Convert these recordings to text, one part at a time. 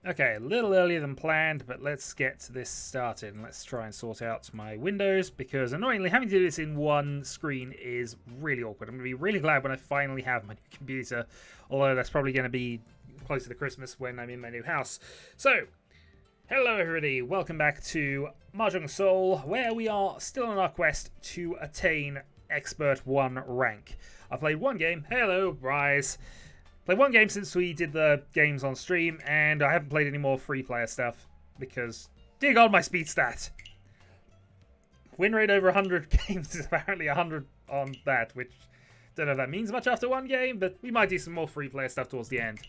Okay, a little earlier than planned, but let's get this started and let's try and sort out my windows because annoyingly having to do this in one screen is really awkward. I'm going to be really glad when I finally have my new computer, although that's probably going to be closer to Christmas when I'm in my new house. So, hello everybody, welcome back to MahjongSoul, where we are still on our quest to attain Expert 1 rank. I played one game, hello, rise. Played one game since we did the games on stream, and I haven't played any more free player stuff because, dear God, my speed stat. Win rate over 100 games is apparently 100 on that, which don't know if that means much after one game, but we might do some more free player stuff towards the end.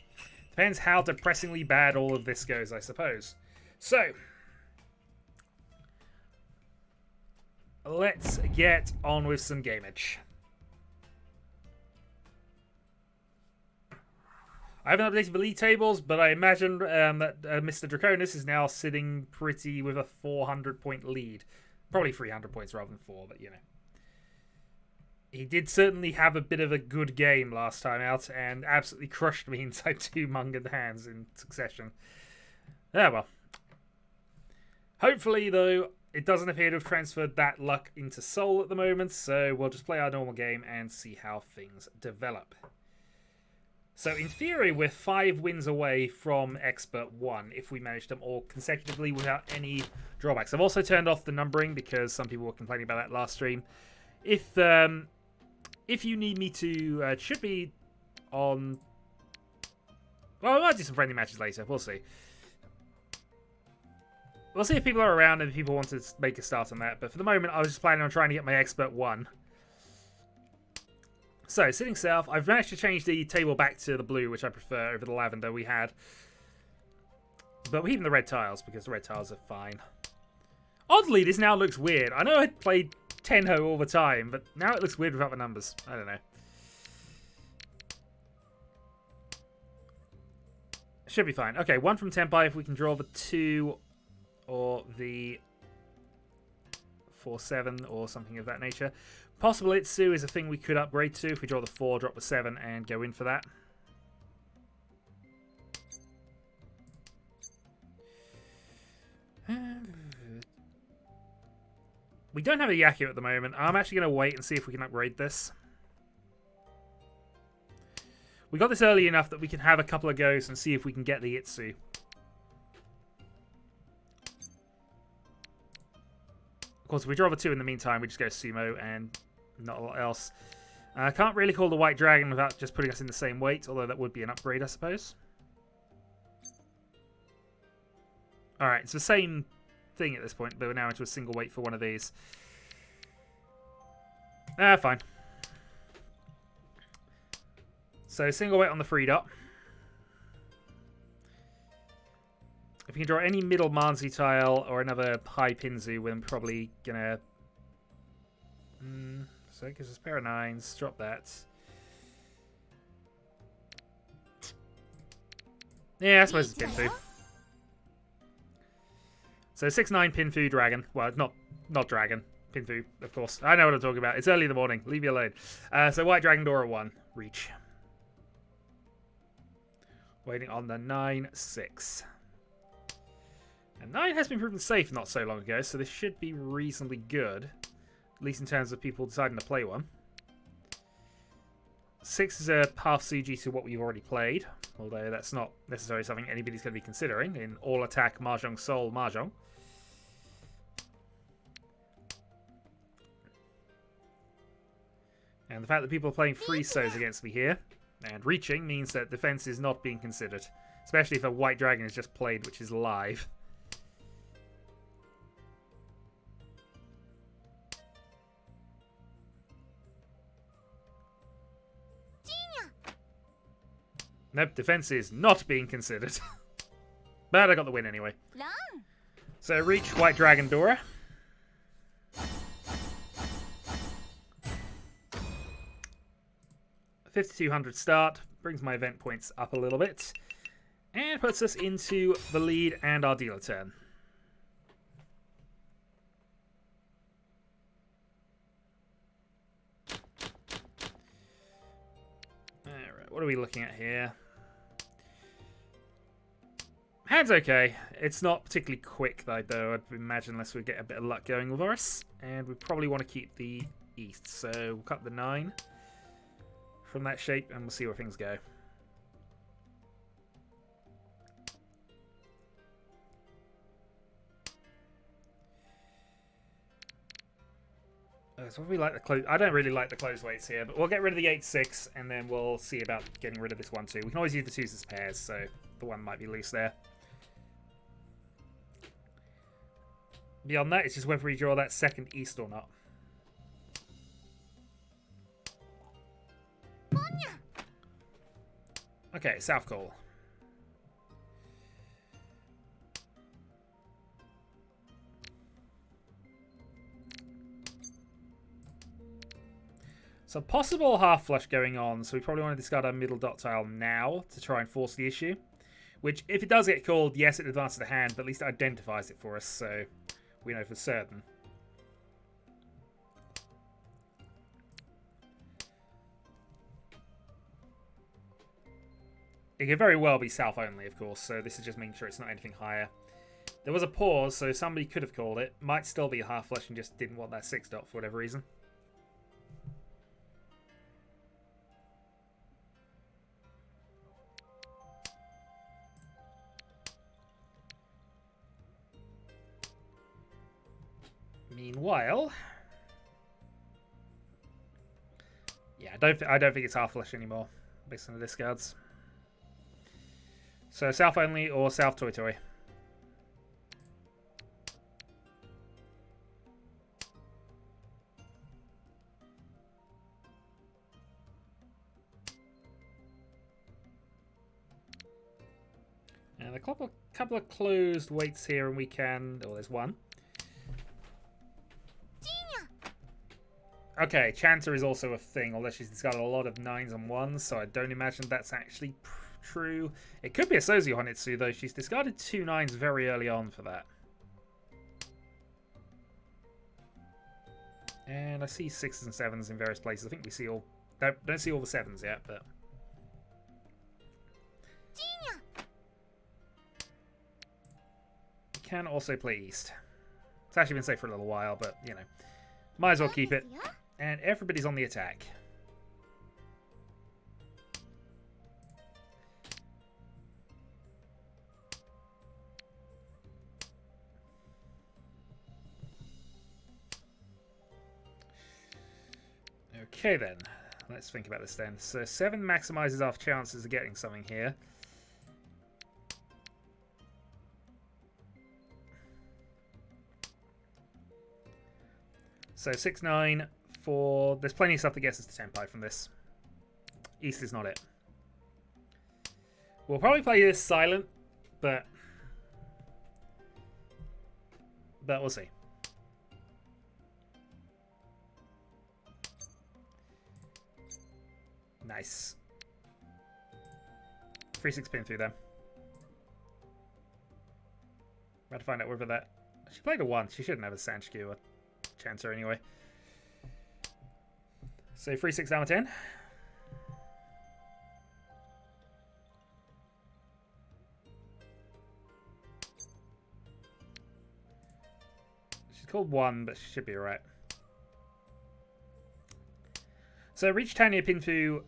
Depends how depressingly bad all of this goes, I suppose. So, let's get on with some gameage. I haven't updated the league tables, but I imagine that Mr. Draconis is now sitting pretty with a 400-point lead. Probably 300 points rather than 4, but you know. He did certainly have a bit of a good game last time out and absolutely crushed me inside 2 Munged hands in succession. Yeah, well. Hopefully, though, it doesn't appear to have transferred that luck into Soul at the moment, so we'll just play our normal game and see how things develop. So, in theory, we're 5 wins away from Expert 1 if we manage them all consecutively without any drawbacks. I've also turned off the numbering because some people were complaining about that last stream. If you need me to, it should be on... Well, I might do some friendly matches later. We'll see. We'll see if people are around and if people want to make a start on that. But for the moment, I was just planning on trying to get my Expert 1. So, sitting south, I've managed to change the table back to the blue, which I prefer over the lavender we had. But we're keeping the red tiles, because the red tiles are fine. Oddly, this now looks weird. I know I played Tenho all the time, but now it looks weird without the numbers. I don't know. Should be fine. Okay, 1 from Tenpai if we can draw the 2 or the 4-7 or something of that nature. Possible Itsu is a thing we could upgrade to if we draw the 4, drop the 7, and go in for that. We don't have a Yaku at the moment. I'm actually going to wait and see if we can upgrade this. We got this early enough that we can have a couple of goes and see if we can get the Itsu. Of course, if we draw the 2 in the meantime, we just go Sumo and not a lot else. I can't really call the White Dragon without just putting us in the same weight, although that would be an upgrade, I suppose. Alright, it's the same thing at this point, but we're now into a single weight for one of these. Fine. So, single weight on the 3 dot. If you can draw any middle Manzi tile or another high Pinzu, we're probably gonna... so it gives us a pair of 9s. Drop that. Yeah, I suppose it's Pinfu. So 6-9 Pinfu Dragon. Well, not Dragon. Pinfu, of course. I know what I'm talking about. It's early in the morning. Leave me alone. So White Dragon Dora 1. Reach. Waiting on the 9-6. And 9 has been proven safe not so long ago, so this should be reasonably good. At least in terms of people deciding to play one. 6 is a half Suji to what we've already played, although that's not necessarily something anybody's going to be considering in all-attack MahjongSoul Mahjong. And the fact that people are playing free sows against me here and reaching means that defense is not being considered, especially if a White Dragon is just played, which is live. Nope, defense is not being considered. But I got the win anyway. So reach White Dragon Dora. $5,200 start. Brings my event points up a little bit. And puts us into the lead and our dealer turn. Alright, what are we looking at here? Hand's okay. It's not particularly quick though, I'd imagine, unless we get a bit of luck going with us. And we probably want to keep the east, so we'll cut the 9 from that shape and we'll see where things go. So we like the close. I don't really like the closed weights here, but we'll get rid of the 8-6 and then we'll see about getting rid of this 1-2. We can always use the 2s as pairs, so the 1 might be loose there. Beyond that, it's just whether we draw that second east or not. Okay, south call. So possible half flush going on, so we probably want to discard our middle dot tile now to try and force the issue. Which, if it does get called, yes, it advances the hand, but at least it identifies it for us, so we know for certain. It could very well be south only, of course, so this is just making sure it's not anything higher. There was a pause, so somebody could have called it. Might still be a half flush and just didn't want that 6 dot for whatever reason. Meanwhile, yeah, I don't think it's half flush anymore, based on the discards. So south only or south toy toy. And a couple of closed weights here, and we can. Oh, there's one. Okay, Chanter is also a thing, although she's discarded a lot of 9s and 1s, so I don't imagine that's actually true. It could be a Sozu Honitsu, though. She's discarded 2 9s very early on for that. And I see 6s and 7s in various places. I think we see all... Don't see all the 7s yet, but... We can also play East. It's actually been safe for a little while, but, you know. Might as well keep it. And everybody's on the attack. Okay then, let's think about this then. So 7 maximizes our chances of getting something here. So 6, 9, 4. There's plenty of stuff that gets us to Tenpai from this. East is not it. We'll probably play this silent, but we'll see. Nice. 3-6 pin through them. About to find out whether that... She played a 1. She shouldn't have a Sanshku or Chancer anyway. So 3-6 down to 10. She's called 1, but she should be alright. So Riichi Tanya Pinfu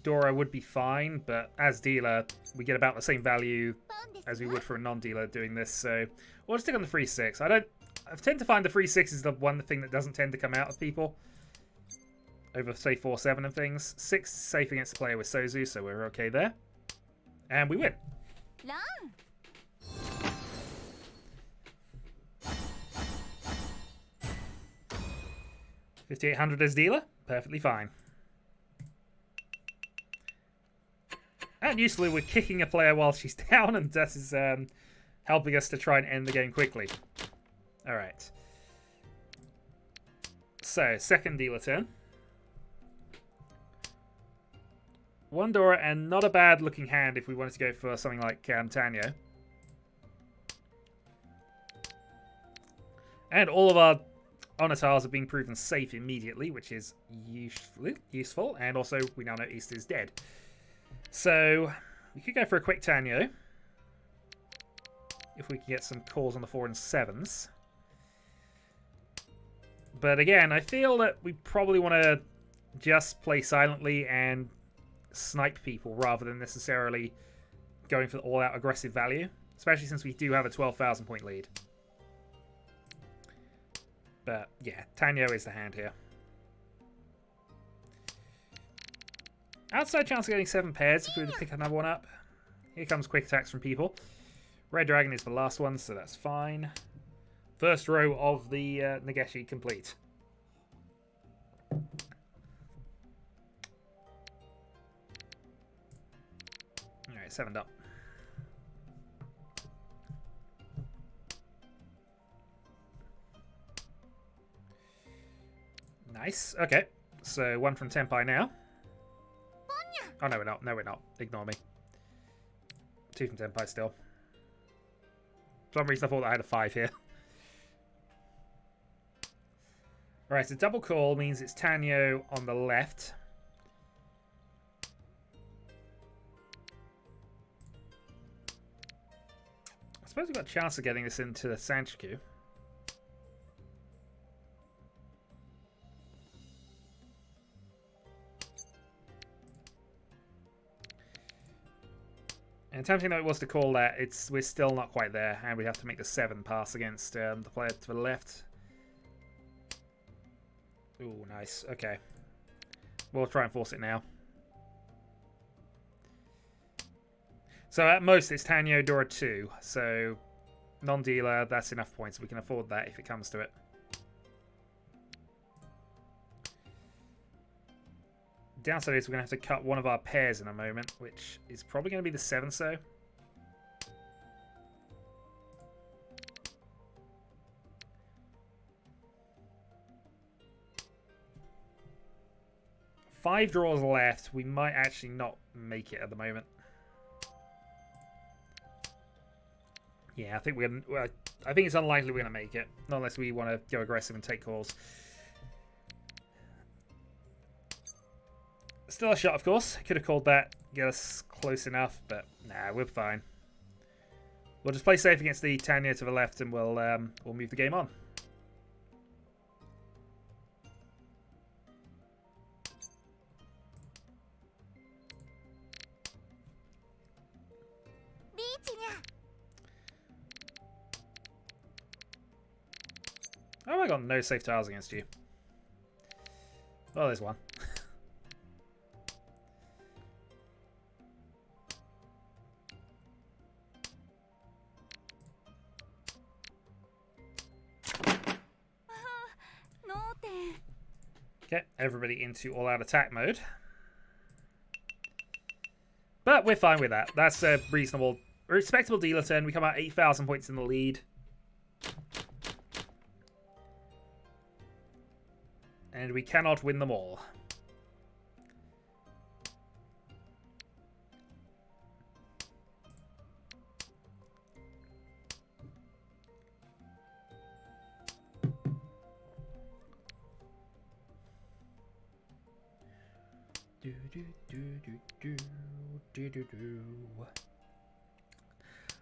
Dora would be fine, but as dealer, we get about the same value as we would for a non-dealer doing this. So we'll stick on the 3-6. I tend to find the 3-6 is the one thing that doesn't tend to come out of people over, say, 4-7 and things. 6 safe against the player with Sozu, so we're okay there. And we win. 5800 as dealer, perfectly fine. And usefully, we're kicking a player while she's down, and that is helping us to try and end the game quickly. Alright. So, second dealer turn. 1 Dora, and not a bad looking hand if we wanted to go for something like Tanyo. And all of our Onitars are being proven safe immediately, which is useful. And also, we now know East is dead. So, we could go for a quick Tanyo. if we can get some calls on the 4 and 7s. But again, I feel that we probably want to just play silently and snipe people rather than necessarily going for the all-out aggressive value, especially since we do have a 12,000 point lead. But yeah, Tanyo is the hand here. Outside chance of getting 7 pairs if we were to pick another one up. Here comes quick attacks from people. Red Dragon is the last one, so that's fine. First row of the Nageshi complete. Alright, 7 up. Nice. Okay. So 1 from Tenpai now. Oh, no, we're not. No, we're not. Ignore me. 2 from Tenpai still. For some reason, I thought I had a 5 here. Alright, so double call means it's Tanyo on the left. I suppose we've got a chance of getting this into the Sanchiku. And tempting though it was to call that, we're still not quite there, and we have to make the 7 pass against the player to the left. Ooh, nice. Okay. We'll try and force it now. So at most it's Tanyo, Dora 2. So non-dealer, that's enough points. We can afford that if it comes to it. Downside is we're going to have to cut one of our pairs in a moment, which is probably going to be the 7-so. Five draws left. We might actually not make it at the moment. Yeah, I think I think it's unlikely we're going to make it, not unless we want to go aggressive and take calls. Still a shot, of course. Could have called that, get us close enough, but nah, we're fine. We'll just play safe against the Tanyo to the left, and we'll move the game on. Oh, I got no safe tiles against you. Oh, there's one. Okay, everybody into all-out attack mode. But we're fine with that. That's a reasonable, respectable dealer turn. We come out 8,000 points in the lead. And we cannot win them all.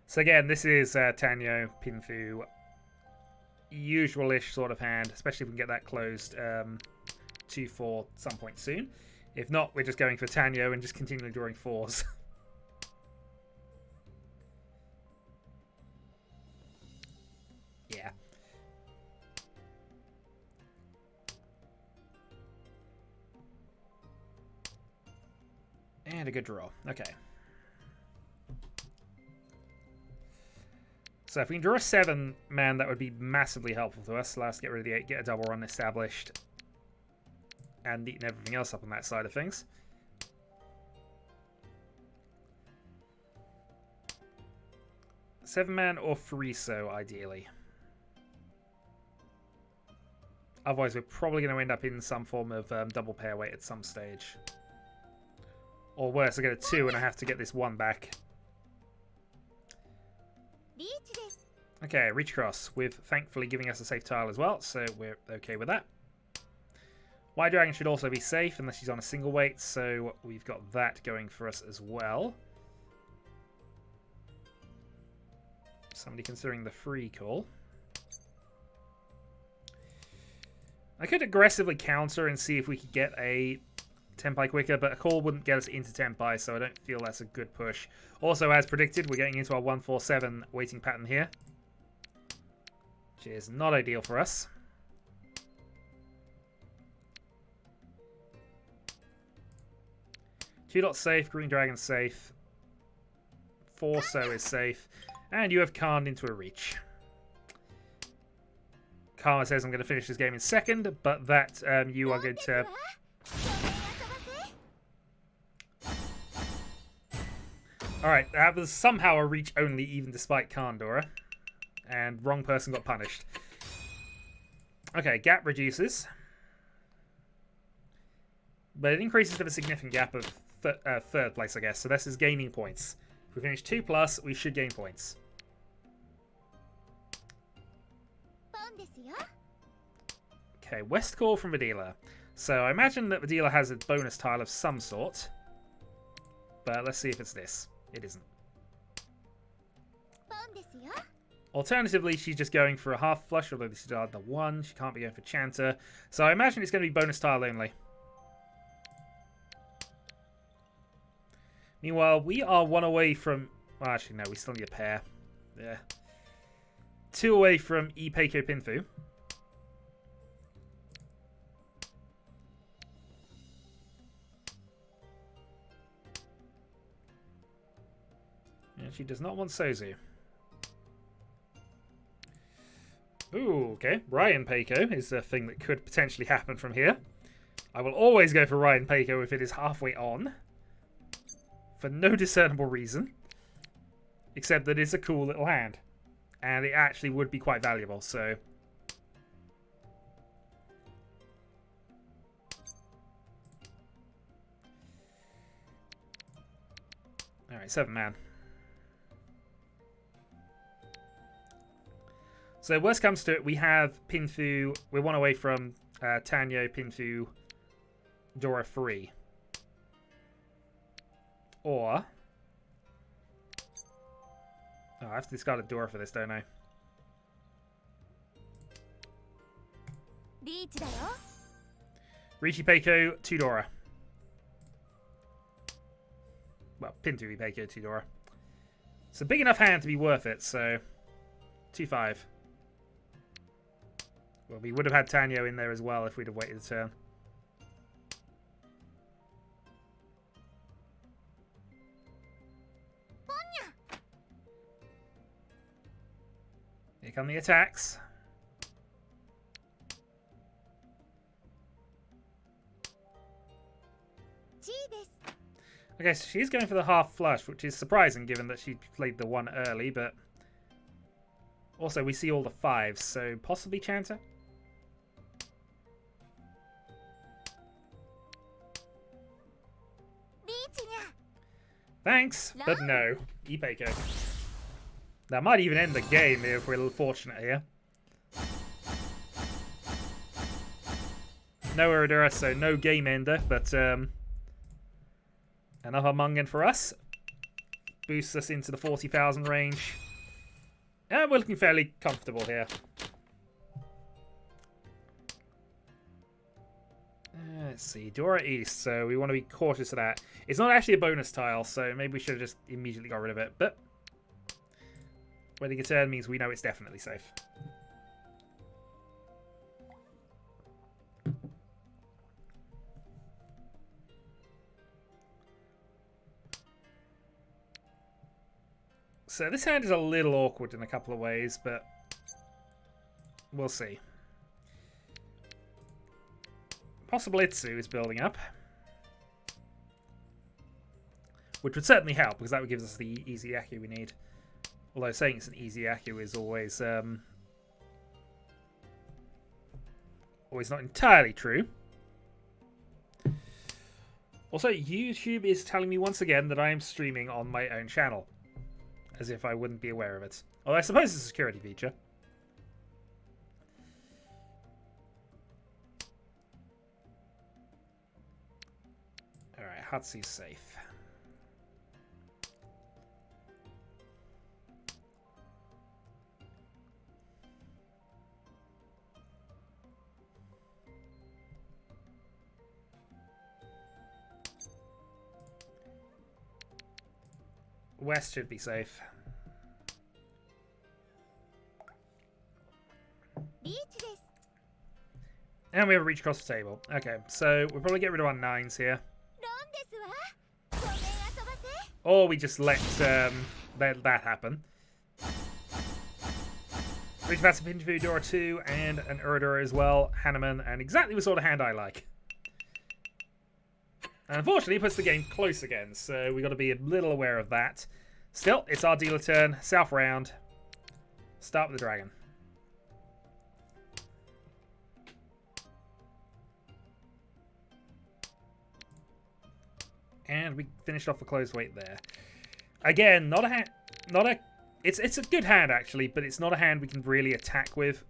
So again, this is Tanyo, Pinfu, usual-ish sort of hand, especially if we can get that closed 2-4 some point soon. If not, we're just going for Tanyo and just continually drawing 4s. Yeah. And a good draw. Okay. So if we can draw a 7, man, that would be massively helpful to us. Let's get rid of the 8, get a double run established, and neaten everything else up on that side of things. Seven-man or 3-so, ideally. Otherwise, we're probably going to end up in some form of double pair weight at some stage. Or worse, I get a 2 and I have to get this 1 back. Okay, reach across, with thankfully giving us a safe tile as well, so we're okay with that. White Dragon should also be safe unless she's on a single weight, so we've got that going for us as well. Somebody considering the free call. I could aggressively counter and see if we could get a Tenpai quicker, but a call wouldn't get us into Tenpai, so I don't feel that's a good push. Also, as predicted, we're getting into our 147 waiting pattern here, which is not ideal for us. Two dot safe, Green Dragon safe, 4 so is safe, and you have Khan into a reach. Karma says I'm going to finish this game in second, but that you are going to... Alright, that was somehow a reach only, even despite Kandora. And wrong person got punished. Okay, gap reduces. But it increases to a significant gap of third place, I guess. So this is gaining points. If we finish 2+, we should gain points. Okay, West Call from Vidila. So I imagine that Vidila has a bonus tile of some sort. But let's see if it's this. It isn't. Alternatively, she's just going for a half flush, although this is the 1. She can't be going for Chanter. So I imagine it's going to be bonus tile only. Meanwhile, we are 1 away from... Well, actually, no, we still need a pair. Yeah. 2 away from Ipeiko Pinfu. And she does not want Sozu. Ooh, okay. Ryan Peiko is a thing that could potentially happen from here. I will always go for Ryan Peiko if it is halfway on. For no discernible reason. Except that it's a cool little hand. And it actually would be quite valuable, so... Alright, 7-man. So worst comes to it, we have Pinfu. We're 1 away from Tanyo, Pinfu, Dora 3. Or... Oh, I have to discard a Dora for this, don't I? Riichi Peiko, 2 Dora. Well, Pintu Peiko, 2 Dora. It's a big enough hand to be worth it, so... 2-5. Well, we would have had Tanyo in there as well if we'd have waited a turn. Here come the attacks. Okay, so she's going for the half flush, which is surprising given that she played the 1 early, but... Also, we see all the 5s, so possibly Chanter? Thanks, but no. Ipeiko. That might even end the game if we're a little fortunate here. No Uradura, so no game ender, but another Mungan for us. Boosts us into the 40,000 range. And we're looking fairly comfortable here. Let's see, Dora East, so we want to be cautious of that. It's not actually a bonus tile, so maybe we should have just immediately got rid of it, but waiting a turn means we know it's definitely safe. So this hand is a little awkward in a couple of ways, but we'll see. Possible Itsu is building up. Which would certainly help, because that would give us the easy Aku we need. Although saying it's an easy Aku is always not entirely true. Also, YouTube is telling me once again that I am streaming on my own channel. As if I wouldn't be aware of it. Although I suppose it's a security feature. Alright, Hatsu's safe. West should be safe. And we have a reach across the table. Okay, so we'll probably get rid of our 9s here. Or we just let that happen. Reach past a Pinfu, Dora 2, and an Uridura as well. Hanneman, and exactly the sort of hand I like. And unfortunately, it puts the game close again, so we've got to be a little aware of that. Still, it's our dealer turn. South round. Start with the dragon. And we finished off the closed weight there. Again, not a hand, not a. It's a good hand actually, but it's not a hand we can really attack with.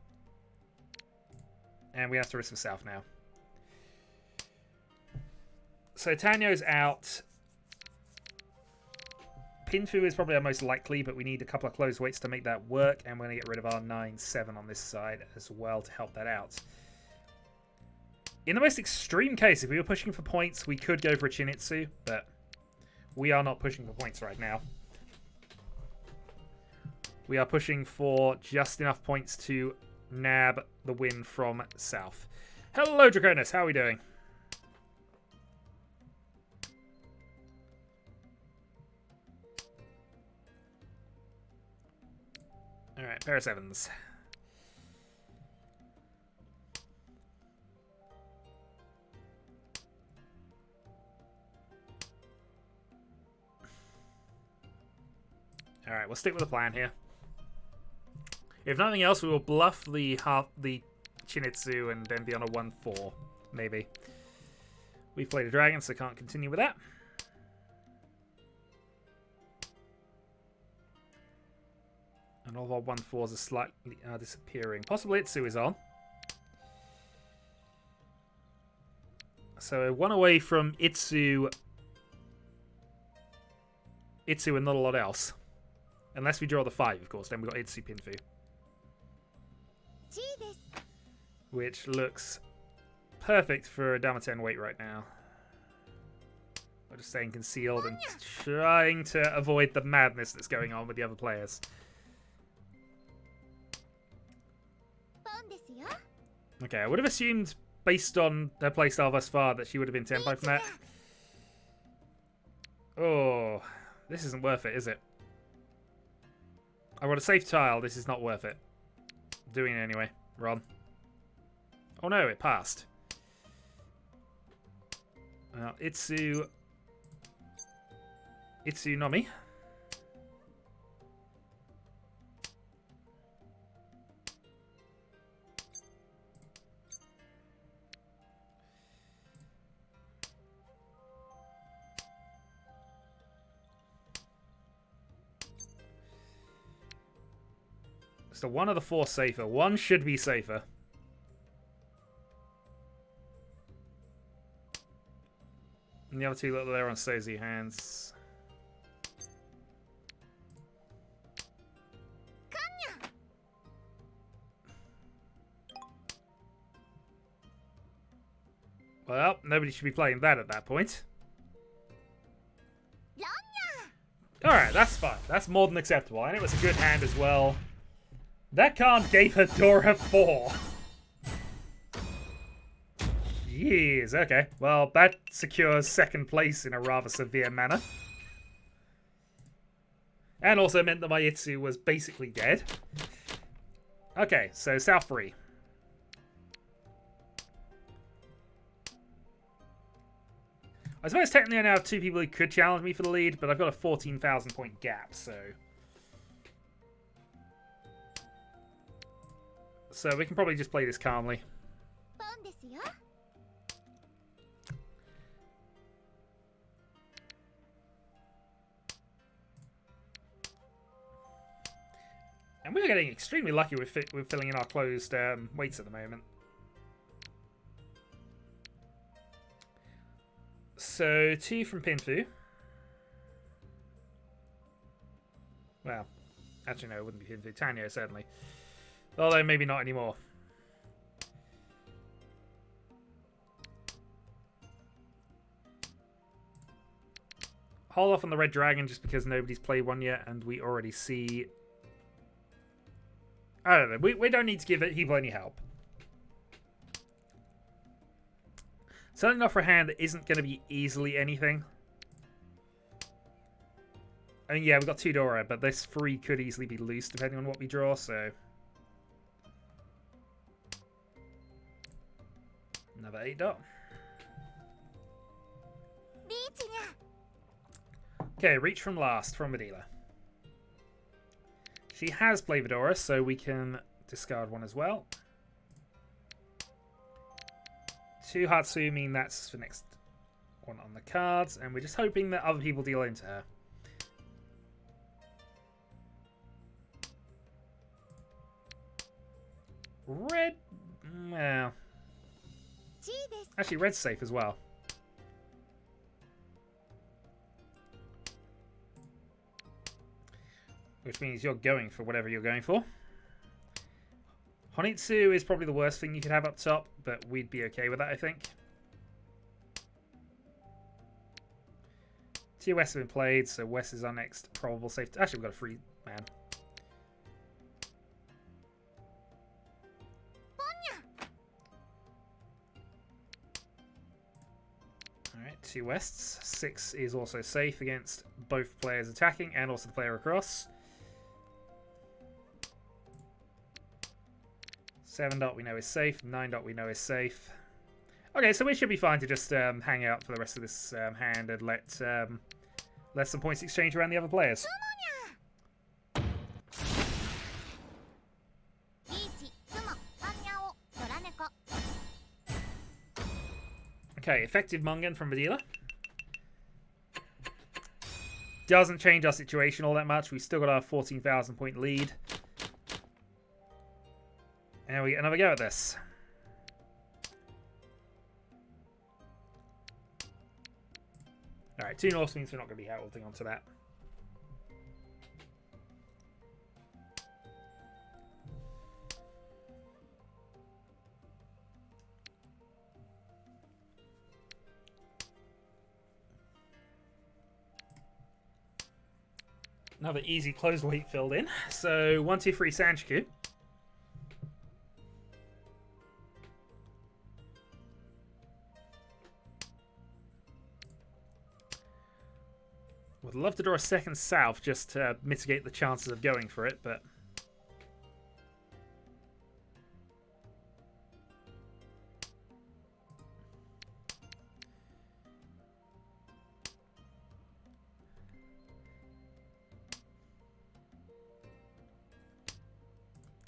And we have to risk the south now. So Tanyo's out. Pinfu is probably our most likely, but we need a couple of closed weights to make that work. And we're going to get rid of our 9-7 on this side as well to help that out. In the most extreme case, if we were pushing for points, we could go for a Chinitsu, but we are not pushing for points right now. We are pushing for just enough points to nab the win from south. Hello, Draconis. How are we doing? All right, pair of 7s. All right, we'll stick with the plan here. If nothing else, we will bluff the Chinitsu and then be on a 1-4, maybe. We've played a dragon, so can't continue with that. And all of our 1-4s are slightly disappearing. Possibly Itsu is on. So 1 away from Itsu. Itsu and not a lot else. Unless we draw the 5, of course. Then we've got Itsu Pinfu. Which looks perfect for a Damaten weight right now. We're just staying concealed and trying to avoid the madness that's going on with the other players. Okay, I would have assumed, based on her playstyle thus far, that she would have been tempo from that. Oh, this isn't worth it, is it? I want a safe tile. This is not worth it. I'm doing it anyway. Ron. Oh no, it passed. Itsu Nomi. So 1 of the 4 safer. 1 should be safer. And the other 2 look there on Sozy hands. Well, nobody should be playing that at that point. Alright, that's fine. That's more than acceptable. And it was a good hand as well. That card gave her Dora 4. Years, okay. Well, that secures 2nd place in a rather severe manner. And also meant that my Itsu was basically dead. Okay, so South 3. I suppose technically I now have 2 people who could challenge me for the lead, but I've got a 14,000 point gap, so... So we can probably just play this calmly. And we're getting extremely lucky with filling in our closed weights at the moment. So 2 from Pinfu. Well, actually no, it wouldn't be Pinfu. Tanyo, certainly. Although maybe not anymore. hold off on the red dragon just because nobody's played one yet, and we already see... I don't know. We don't need to give people any help. Selling off for a hand that isn't going to be easily anything. I mean, yeah, we've got 2 Dora, but this 3 could easily be loose depending on what we draw, so... Another 8 dot. Okay, reach from last from Vidila. She has played Vidora, so we can discard 1 as well. 2 Hatsu mean that's the next one on the cards, and we're just hoping that other people deal into her. Red... well... actually, red's safe as well. Which means you're going for whatever you're going for. Honitsu is probably the worst thing you could have up top, but we'd be okay with that, I think. 2 West have been played, so West is our next probable safe. Actually, we've got a free man. Alright, 2 Wests. 6 is also safe against both players attacking and also the player across. 7 dot we know is safe. 9 dot we know is safe. Okay, so we should be fine to just hang out for the rest of this hand and let some points exchange around the other players. Okay, effective Mungan from Vidila. Doesn't change our situation all that much. We've still got our 14,000 point lead. And we get another go at this. Alright, 2 North means we're not going to be holding on to that. Another easy closed weight filled in. So 1, 2, 3 Sanchiku. Would love to draw a second south just to mitigate the chances of going for it, but...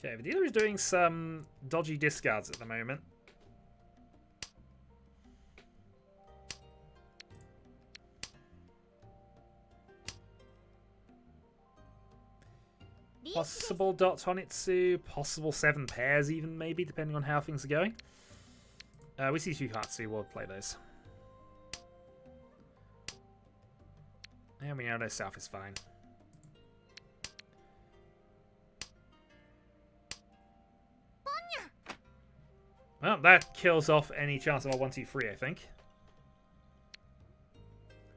okay, the dealer is doing some dodgy discards at the moment. Possible dot Honitsu, possible 7 pairs even, maybe, depending on how things are going. We see Fuhatsu, we'll play those. And we know no south is fine. Well, that kills off any chance of our 1, 2, 3, I think.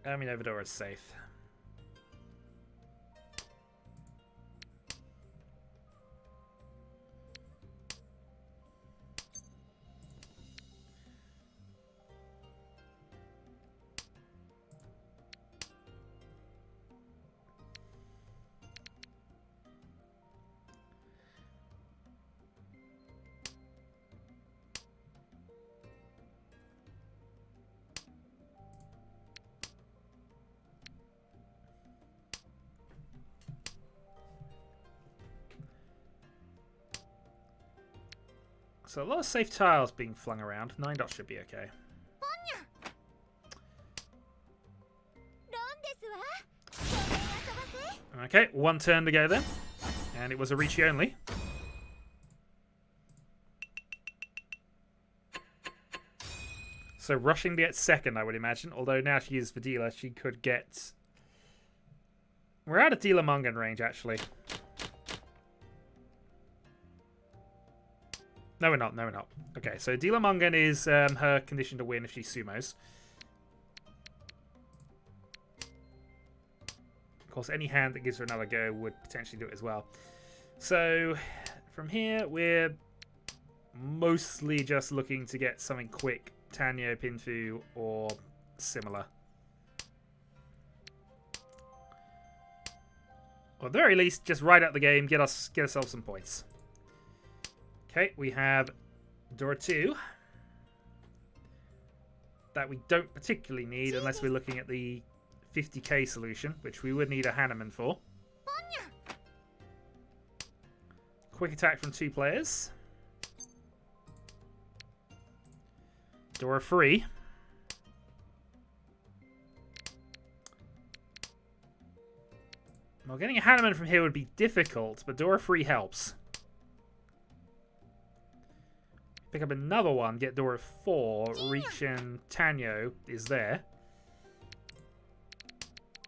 I mean, Overdora is safe. So a lot of safe tiles being flung around. 9 dots should be okay. Okay, 1 turn to go then. And it was a Riichi only. So rushing to get second, I would imagine. Although now she is Vidila, she could get... We're out of dealer Mungan range, actually. No, we're not. No, we're not. Okay, so Dealer Mungan is her condition to win if she sumos. Of course, any hand that gives her another go would potentially do it as well. So from here, we're mostly just looking to get something quick. Tanyo, Pinfu, or similar. Or at the very least, just ride out the game, get ourselves some points. Okay, we have Dora 2. That we don't particularly need unless we're looking at the 50k solution, which we would need a Hanneman for. Quick attack from 2 players. Dora 3. Well, getting a Hanneman from here would be difficult, but Dora 3 helps. Pick up another one, get Dora 4. Riichi and Tanyo is there.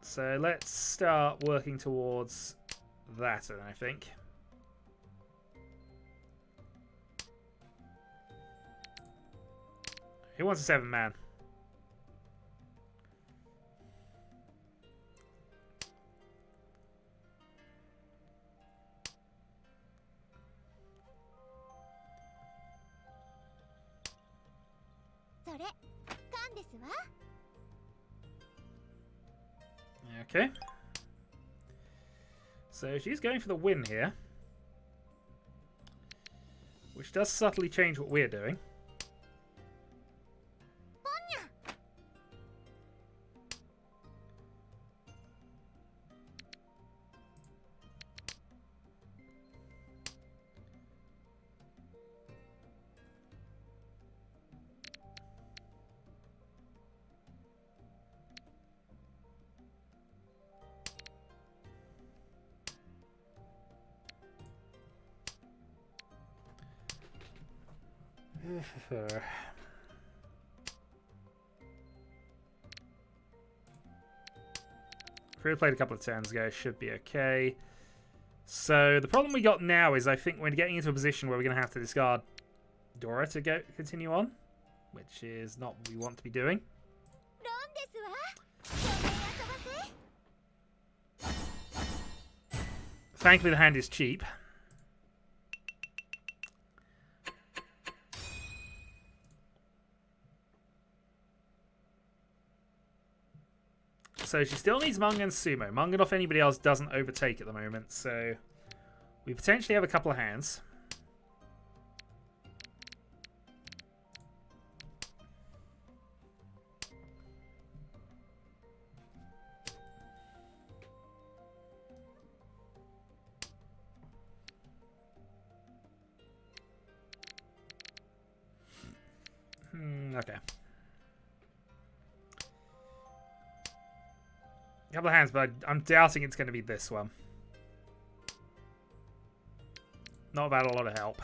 So let's start working towards that, I think. Who wants a 7-man? Okay. So she's going for the win here, which does subtly change what we're doing. If we played a couple of turns ago, should be okay. So the problem we got now is I think we're getting into a position where we're going to have to discard Dora to continue on, which is not what we want to be doing. Thankfully, the hand is cheap. So she still needs Mung and Sumo. Mung, if anybody else doesn't overtake at the moment, so we potentially have a couple of hands. Okay. A couple of hands, but I'm doubting it's going to be this one. Not without a lot of help.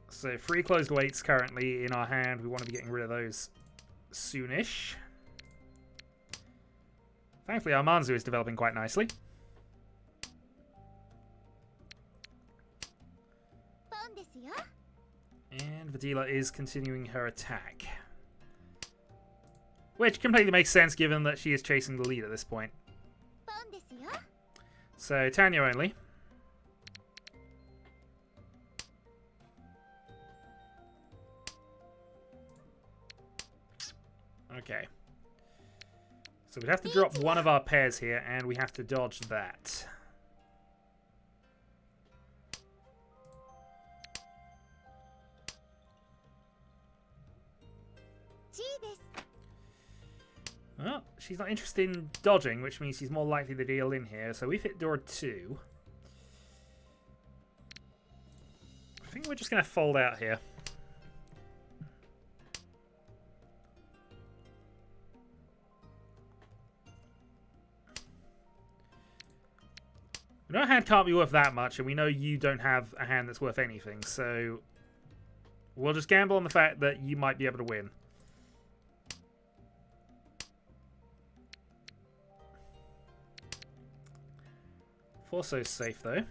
So 3 closed weights currently in our hand. We want to be getting rid of those soonish. Thankfully, our Manzu is developing quite nicely. And Vidila is continuing her attack. Which completely makes sense given that she is chasing the lead at this point. So, Tanyo only. Okay. So we'd have to drop one of our pairs here, and we have to dodge that. Well, she's not interested in dodging, which means she's more likely to deal in here. So we've hit door 2. I think we're just going to fold out here. We know a hand can't be worth that much, and we know you don't have a hand that's worth anything, so we'll just gamble on the fact that you might be able to win. Forso's safe, though.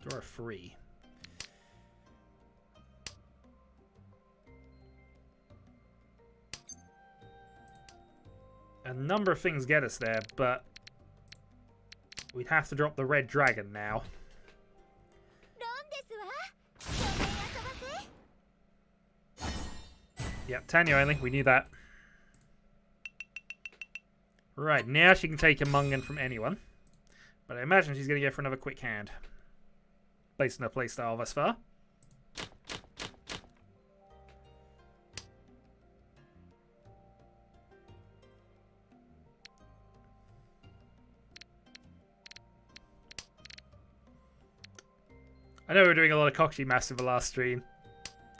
Draw a free. A number of things get us there, but we'd have to drop the red dragon now. Yep, Tanya only. We knew that. Right, now she can take a Mungan from anyone. But I imagine she's going to go for another quick hand. Based on her playstyle thus far. I know we were doing a lot of Kokushi maths in the last stream.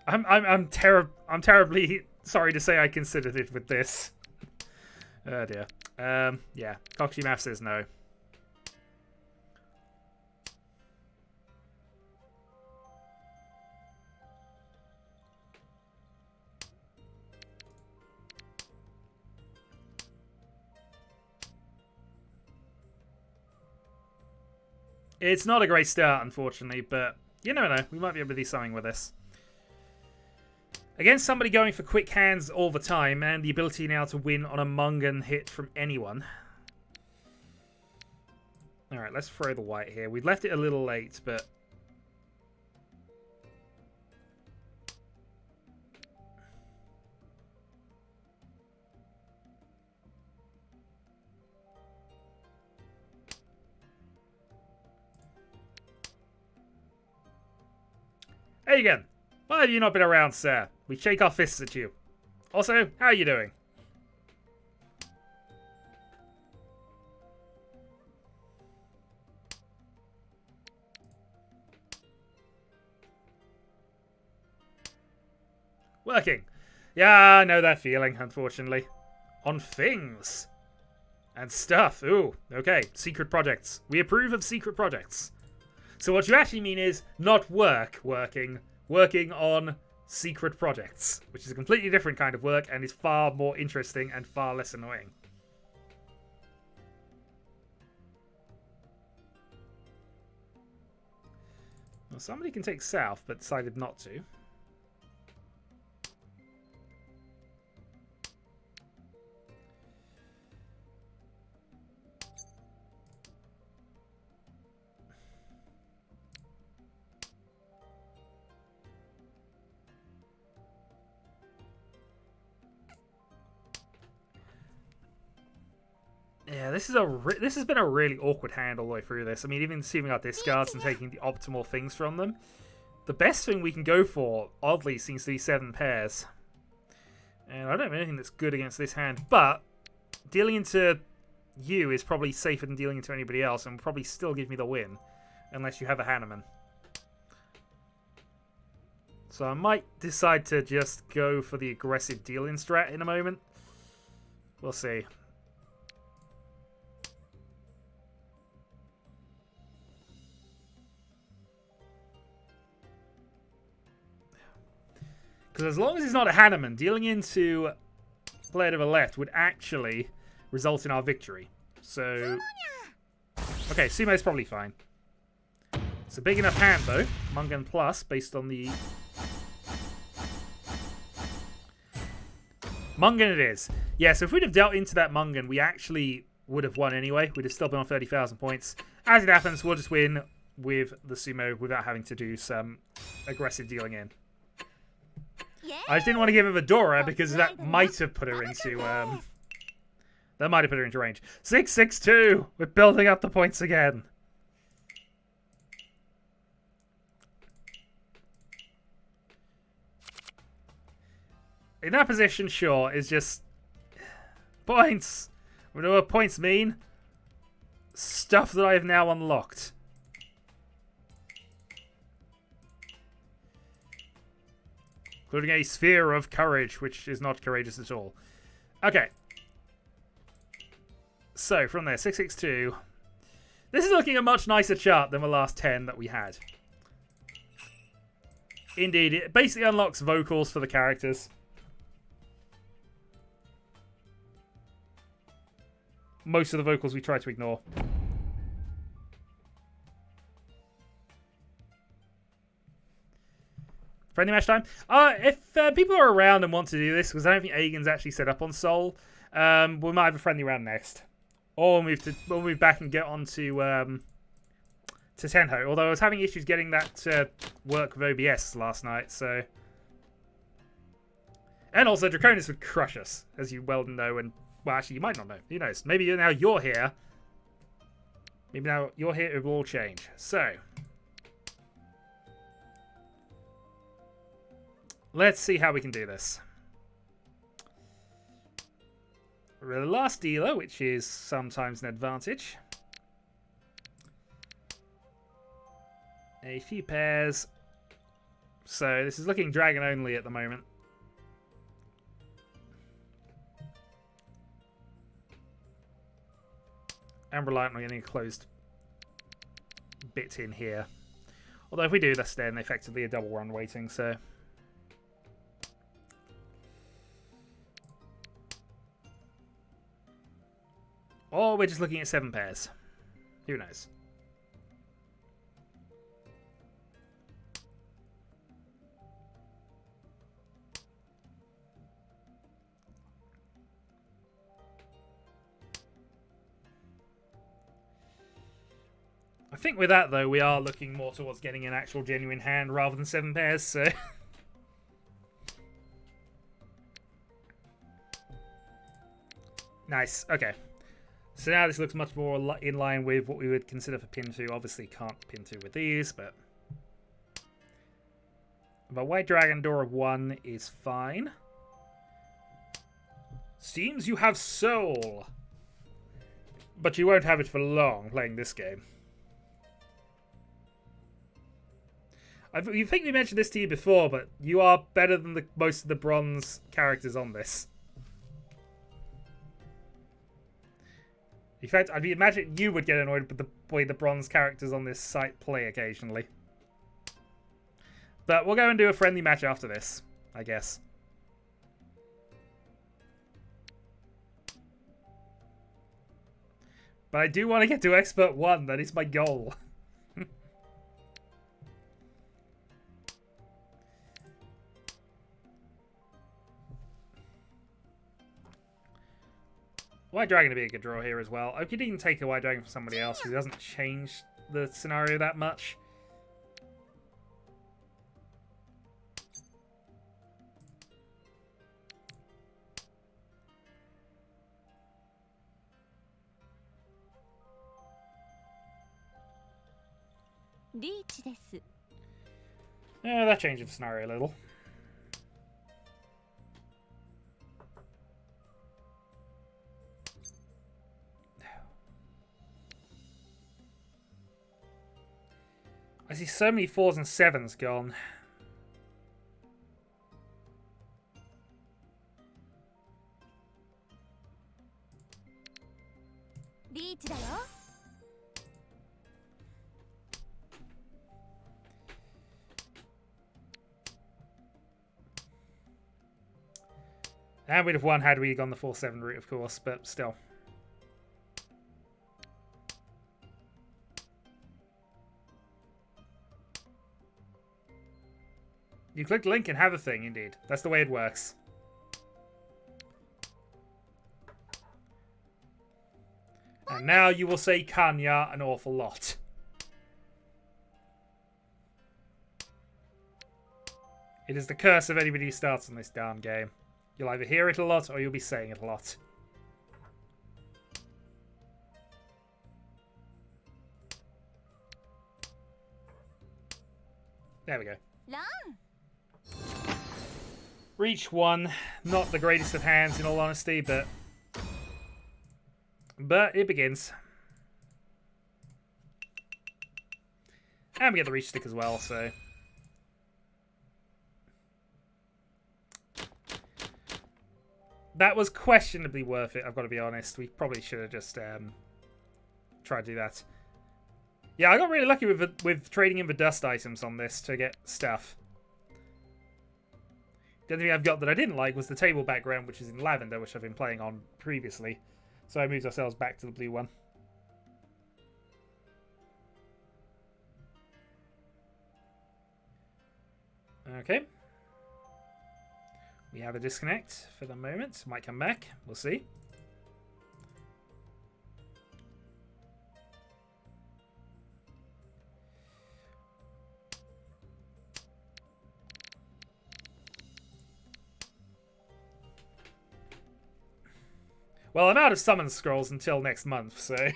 I'm terribly sorry to say I considered it with this. Oh dear. Yeah, Kokushi math says no. It's not a great start, unfortunately, but you never know. We might be able to do something with this. Against somebody going for quick hands all the time and the ability now to win on a Mungan hit from anyone. Alright, let's throw the white here. We've left it a little late, but... Hey again. Why have you not been around, sir? We shake our fists at you. Also, how are you doing? Working. Yeah, I know that feeling, unfortunately. On things. And stuff. Ooh, okay. Secret projects. We approve of secret projects. So what you actually mean is not working on secret projects, which is a completely different kind of work and is far more interesting and far less annoying. Well, somebody can take south, but decided not to. Yeah, this has been a really awkward hand all the way through this. I mean, even assuming our discards and taking the optimal things from them, the best thing we can go for, oddly, seems to be 7 pairs. And I don't have anything that's good against this hand, but dealing into you is probably safer than dealing into anybody else, and will probably still give me the win, unless you have a Hanneman. So I might decide to just go for the aggressive deal-in strat in a moment. We'll see. Because as long as it's not a Hanneman, dealing into player to the left would actually result in our victory. So, okay, Sumo's probably fine. It's a big enough hand, though. Mungan plus, based on the... Mungan it is. Yeah, so if we'd have dealt into that Mungan, we actually would have won anyway. We'd have still been on 30,000 points. As it happens, we'll just win with the Sumo without having to do some aggressive dealing in. I just didn't want to give her the Dora because that might have put her into range. 662. We're building up the points again. In that position, sure, is just points. We know what points mean. Stuff that I have now unlocked. Including a sphere of courage, which is not courageous at all. Okay. So, from there, 662. This is looking a much nicer chart than the last 10 that we had. Indeed, it basically unlocks vocals for the characters. most of the vocals we try to ignore. Friendly match time? If people are around and want to do this, because I don't think Aegon's actually set up on Soul, we might have a friendly round next. Or we'll move back and get on to Tenho. Although I was having issues getting that work with OBS last night, so... And also, Draconis would crush us, as you well know, and... Well, actually, you might not know. Who knows? Maybe now you're here. Maybe now you're here, it will all change. So... Let's see how we can do this. We're the last dealer, which is sometimes an advantage. A few pairs. So this is looking dragon only at the moment. And reliant on getting a closed bit in here. Although if we do, that's then effectively a double run waiting, so... Or we're just looking at 7 pairs. Who knows? I think with that, though, we are looking more towards getting an actual genuine hand rather than 7 pairs, so... Nice, okay. So now this looks much more in line with what we would consider for pin 2. Obviously can't pin 2 with these, but... White Dragon Door of 1 is fine. Seems you have soul. But you won't have it for long playing this game. I think we mentioned this to you before, but you are better than most of the bronze characters on this. In fact, I'd imagine you would get annoyed with the way the bronze characters on this site play occasionally. But we'll go and do a friendly match after this, I guess. But I do want to get to Expert 1, that is my goal. White Dragon would be a good draw here as well. I could even take a White Dragon from somebody else because it doesn't change the scenario that much. Riichi. Yeah, that changes the scenario a little. I see so many 4s and 7s gone. And we'd have won had we gone the 4-7 route, of course, but still. You click the link and have a thing, indeed. That's the way it works. And now you will say Kanya an awful lot. It is the curse of anybody who starts on this darn game. You'll either hear it a lot or you'll be saying it a lot. There we go. Reach 1. Not the greatest of hands in all honesty, but it begins. And we get the reach stick as well, so... That was questionably worth it, I've got to be honest. We probably should have just tried to do that. Yeah, I got really lucky with trading in the dust items on this to get stuff. The only thing I've got that I didn't like was the table background, which is in lavender, which I've been playing on previously. So I moved ourselves back to the blue one. Okay. We have a disconnect for the moment. Might come back. We'll see. Well, I'm out of summon scrolls until next month, so at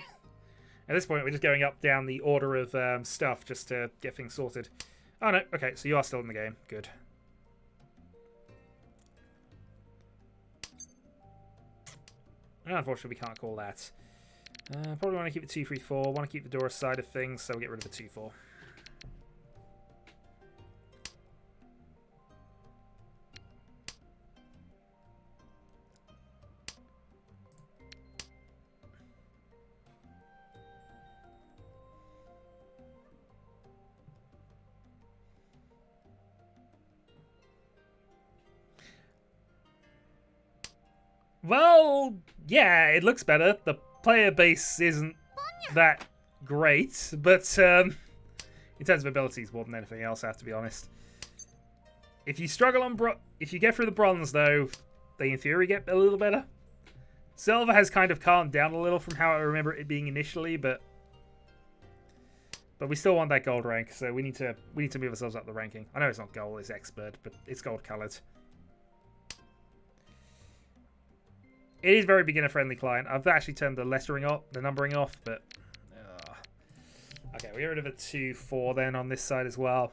this point we're just going up down the order of stuff just to get things sorted. Oh no, okay, so you are still in the game. Good. Unfortunately, we can't call that. Probably want to keep the 2-3-4. Want to keep the Dora side of things, so we'll get rid of the 2-4. Well, yeah, it looks better. The player base isn't that great, but in terms of abilities more than anything else, I have to be honest. If you struggle on if you get through the bronze, though, they in theory get a little better. Silver has kind of calmed down a little from how I remember it being initially, but we still want that gold rank, so we need to move ourselves up the ranking. I know it's not gold, it's expert, but it's gold coloured. It is very beginner-friendly client. I've actually turned the lettering off, the numbering off, but... Okay, we get rid of a 2-4 then on this side as well.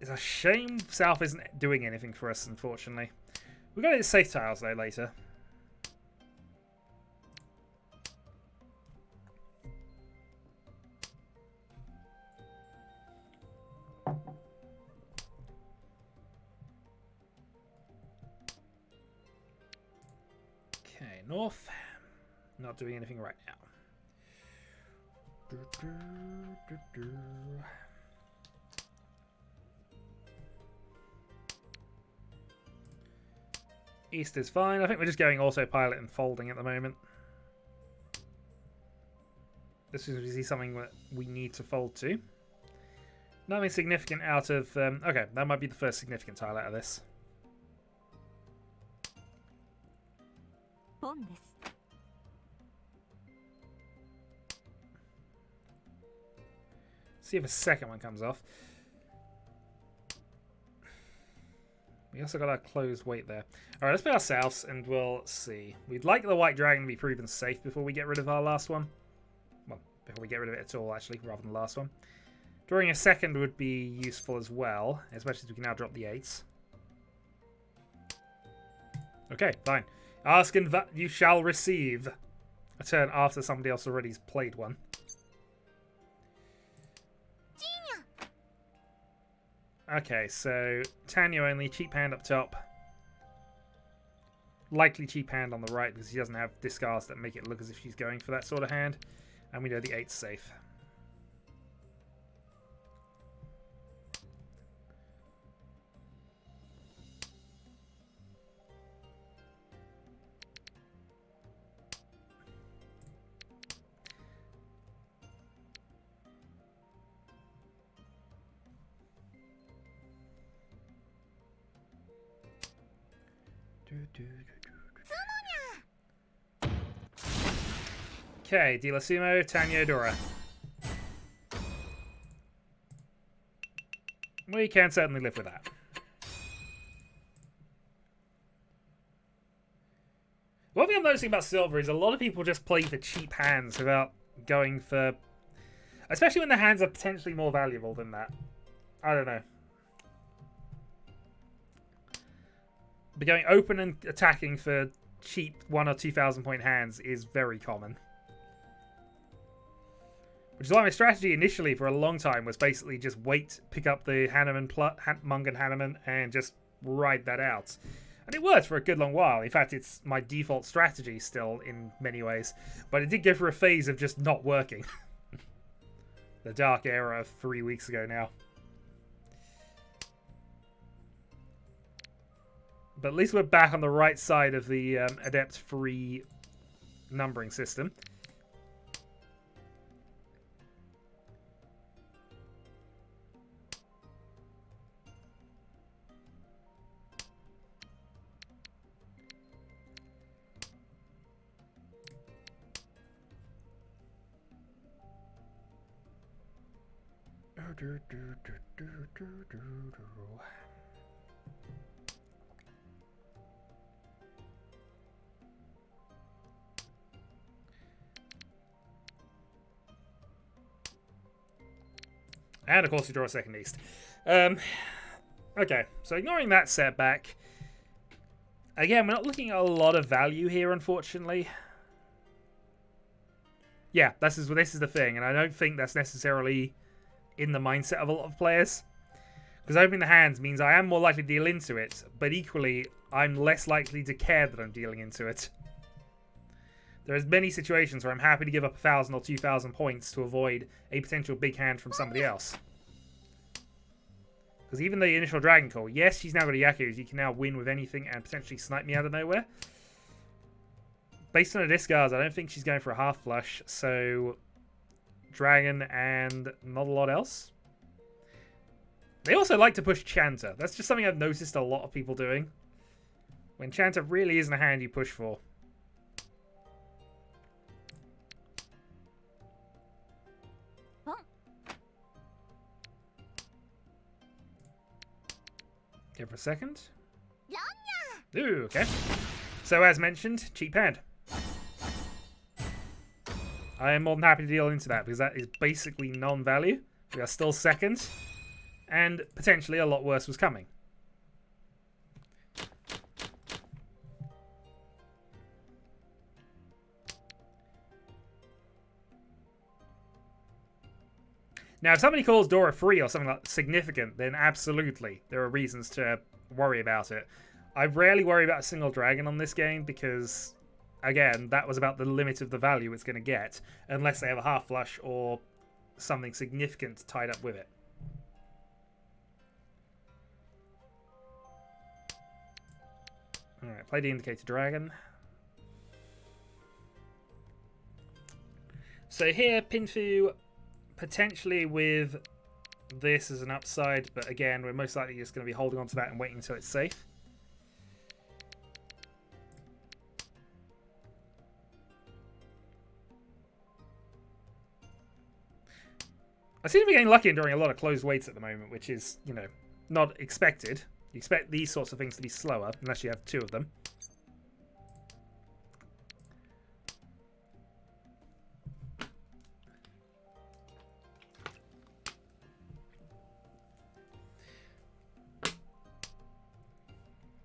It's a shame South isn't doing anything for us, unfortunately. We've got to hit safe tiles, though, later. Okay, North. Not doing anything right now. East is fine. I think we're just going autopilot and folding at the moment. This is something that we need to fold to. Nothing significant out of... okay, that might be the first significant tile out of this. See if a second one comes off. We also got our closed weight there. Alright, let's play our souths and we'll see. We'd like the white dragon to be proven safe before we get rid of our last one. Well, before we get rid of it at all, actually, rather than the last one. Drawing a second would be useful as well, especially as we can now drop the 8s. Okay, fine. Ask and you shall receive. A turn after somebody else already's played one. Okay, so Tanya only, cheap hand up top. Likely cheap hand on the right because he doesn't have discards that make it look as if she's going for that sort of hand. And we know the 8's safe. Okay, Di La Sumo, Tanya, Dora. We can certainly live with that. One thing I'm noticing about Silver is a lot of people just play for cheap hands without going for... Especially when the hands are potentially more valuable than that. I don't know. But going open and attacking for cheap 1,000 or 2,000 point hands is very common. Which is why my strategy initially for a long time was basically just wait, pick up the Mungan Hanneman, and just ride that out. And it worked for a good long while. In fact, it's my default strategy still in many ways. But it did go for a phase of just not working. The dark era of 3 weeks ago now. But at least we're back on the right side of the adept-free numbering system. And of course you draw a second east. Okay, so ignoring that setback, again, we're not looking at a lot of value here, unfortunately. Yeah, this is the thing, and I don't think that's necessarily in the mindset of a lot of players. Because opening the hands means I am more likely to deal into it, but equally, I'm less likely to care that I'm dealing into it. There's many situations where I'm happy to give up 1,000 or 2,000 points to avoid a potential big hand from somebody else. Because even the initial Dragon Call, yes, she's now got a Yakuza, you can now win with anything and potentially snipe me out of nowhere. Based on her discards, I don't think she's going for a half flush, so Dragon and not a lot else. They also like to push Chanter. That's just something I've noticed a lot of people doing. When Chanter really isn't a hand you push for. Give her a second. Ooh, okay. So as mentioned, cheap hand. I am more than happy to deal into that because that is basically non-value. We are still second. And potentially a lot worse was coming. Now, if somebody calls Dora free or something like significant, then absolutely there are reasons to worry about it. I rarely worry about a single dragon on this game because, again, that was about the limit of the value it's going to get, unless they have a half flush or something significant tied up with it. Alright, play the indicator dragon. So here, Pinfu, potentially with this as an upside, but again, we're most likely just going to be holding on to that and waiting until it's safe. I seem to be getting lucky and drawing a lot of closed weights at the moment, which is, you know, not expected. You expect these sorts of things to be slower, unless you have two of them.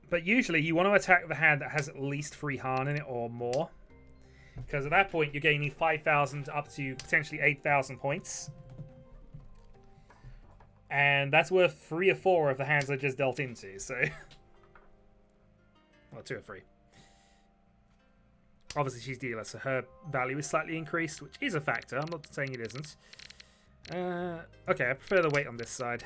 But usually you want to attack the hand that has at least 3 Han in it or more. Because at that point you're gaining 5,000 up to potentially 8,000 points. And that's worth 3 or 4 of the hands I just dealt into, so... well, 2 or 3. Obviously she's dealer, so her value is slightly increased, which is a factor. I'm not saying it isn't. Okay, I prefer the weight on this side.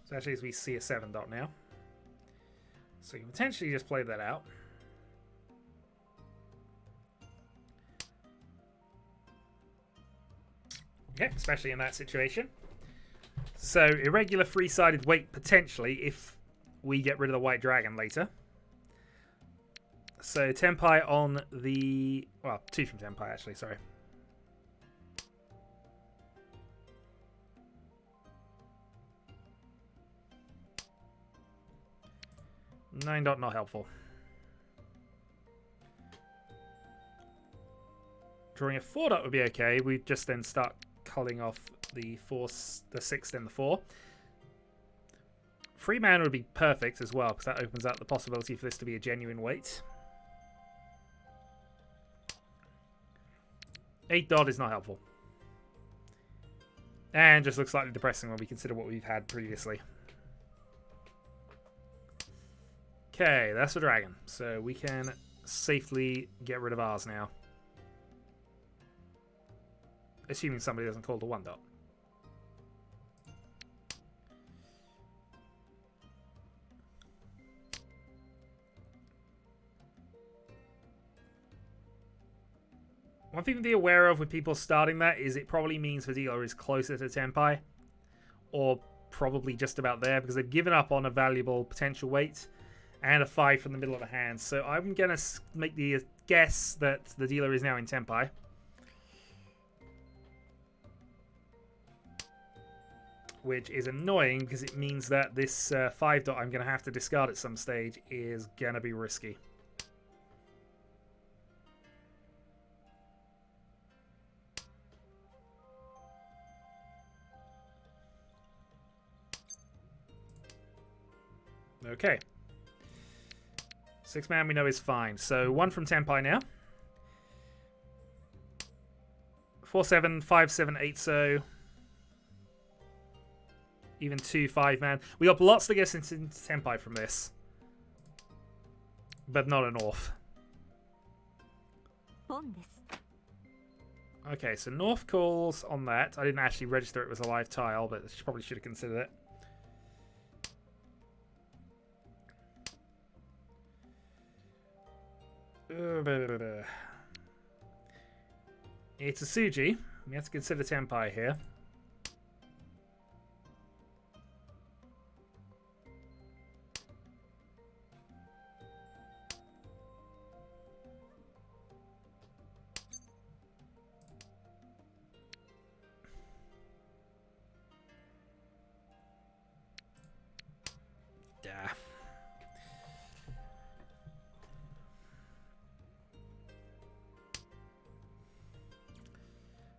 So actually, as we see a 7 dot now. So you can potentially just play that out. Okay, especially in that situation. So irregular 3-sided weight potentially if we get rid of the white dragon later. So Tenpai on the... well, 2 from Tenpai actually, sorry. Nine dot not helpful. Drawing a 4 dot would be okay. We just then start culling off the 4, the 6, then the 4. 3 mana would be perfect as well because that opens up the possibility for this to be a genuine weight. 8 dot is not helpful. And just looks slightly depressing when we consider what we've had previously. Okay, that's the dragon. So we can safely get rid of ours now. assuming somebody doesn't call the 1 dot. One thing to be aware of with people starting that is it probably means the dealer is closer to Tenpai, or probably just about there, because they've given up on a valuable potential weight and a 5 from the middle of the hand. So I'm going to make the guess that the dealer is now in Tenpai. Which is annoying because it means that this 5 dot I'm going to have to discard at some stage is going to be risky. Okay. 6-man we know is fine. So 1 from Tenpai now. 4-7, 5-7, 8-so. Even 2 5-man. We got lots to get into Tenpai from this. But not an North. Okay, so North calls on that. I didn't actually register it was a live tile, but I probably should have considered it. It's a Suji. We have to consider Tenpai here. Yeah.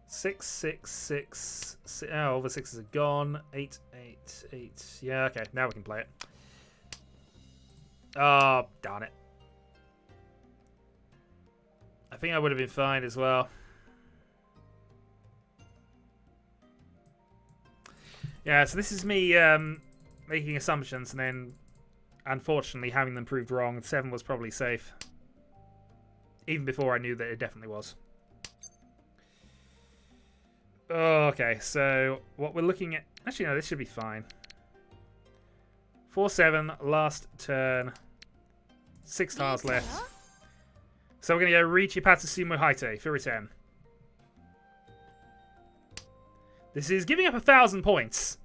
6, 6, 6. Oh, all the 6s are gone. 8, 8, 8. Yeah, okay. Now we can play it. Oh, darn it. I think I would have been fine as well. Yeah, so this is me making assumptions and then, unfortunately, having them proved wrong. 7 was probably safe. Even before I knew that it definitely was. Oh, okay, so what we're looking at... Actually, no, this should be fine. 4-7, last turn. 6 tiles left. So we're going to go Riichi Sumo Haite for return. This is giving up 1,000 points.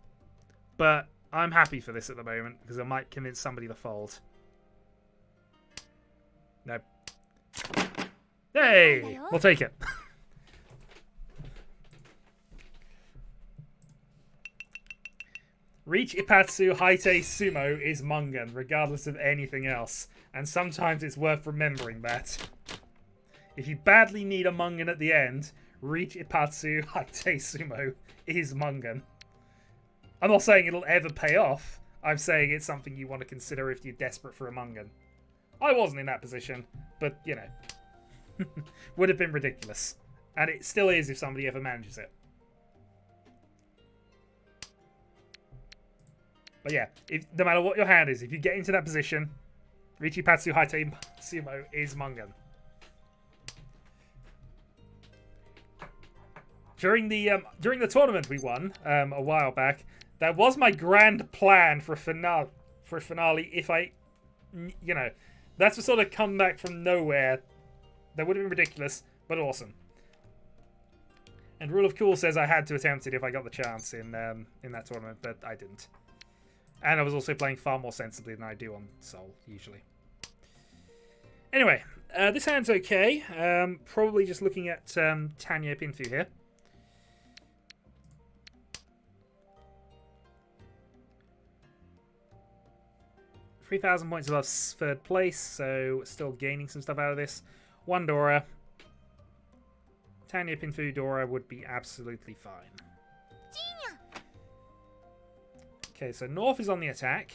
But I'm happy for this at the moment, because I might convince somebody to fold. No. Hey! We'll take it. Reach Ipatsu Haite Sumo is Mungan, regardless of anything else. And sometimes it's worth remembering that. If you badly need a Mungan at the end, Reach Ipatsu Haite Sumo is Mungan. I'm not saying it'll ever pay off. I'm saying it's something you want to consider if you're desperate for a Mungan. I wasn't in that position, but, you know. Would have been ridiculous. And it still is if somebody ever manages it. But yeah, no matter what your hand is, if you get into that position, Riichi Haite Sumo is Mungan. During the tournament we won a while back, that was my grand plan for a finale. If I, you know, that's a sort of comeback from nowhere. That would have been ridiculous, but awesome. And Rule of Cool says I had to attempt it if I got the chance in that tournament, but I didn't. And I was also playing far more sensibly than I do on Soul, usually. Anyway, this hand's okay. Probably just looking at Tanya Pinfu here. $3,000 points above 3rd place, so still gaining some stuff out of this. 1 Dora. Tanya Pinfu Dora would be absolutely fine. Okay, so North is on the attack.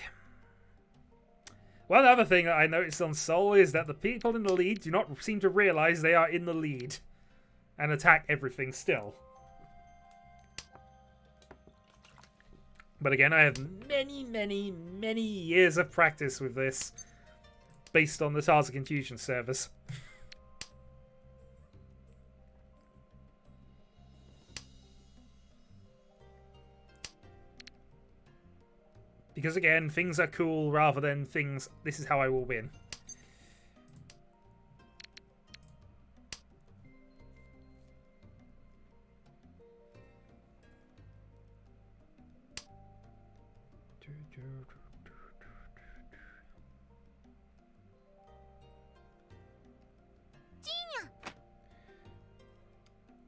One other thing that I noticed on Soul is that the people in the lead do not seem to realize they are in the lead and attack everything still. But again, I have many, many, many years of practice with this based on the Tiles of Confusion servers. Because again, things are cool rather than things, this is how I will win.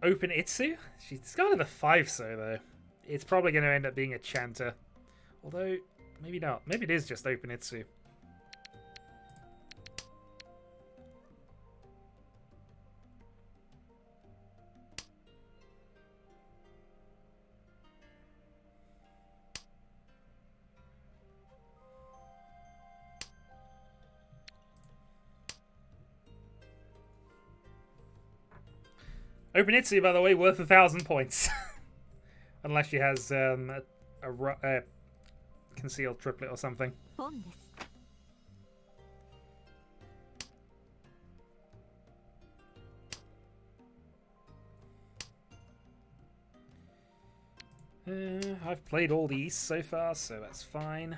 Open Itsu? She's discarded a 5-so though. It's probably going to end up being a Chanter. Although, maybe not. Maybe it is just Open Itsu. Open Itsu, by the way, worth 1,000 points. Unless she has a concealed triplet or something. I've played all these so far, so that's fine.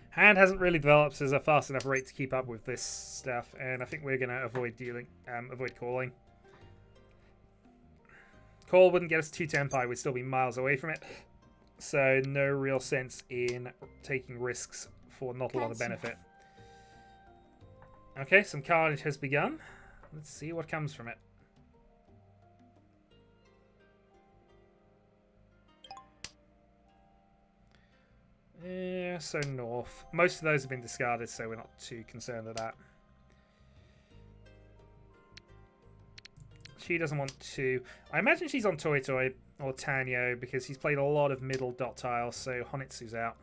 Hand hasn't really developed as a fast enough rate to keep up with this stuff, and I think we're going to avoid calling. Call wouldn't get us 2 Tempai, we'd still be miles away from it. So no real sense in taking risks for not a lot of benefit. Okay, some carnage has begun. Let's see what comes from it. Yeah, so north. Most of those have been discarded, so we're not too concerned with that. She doesn't want to... I imagine she's on Toy Toy or Tanyo because he's played a lot of middle dot tiles, so Honitsu's out.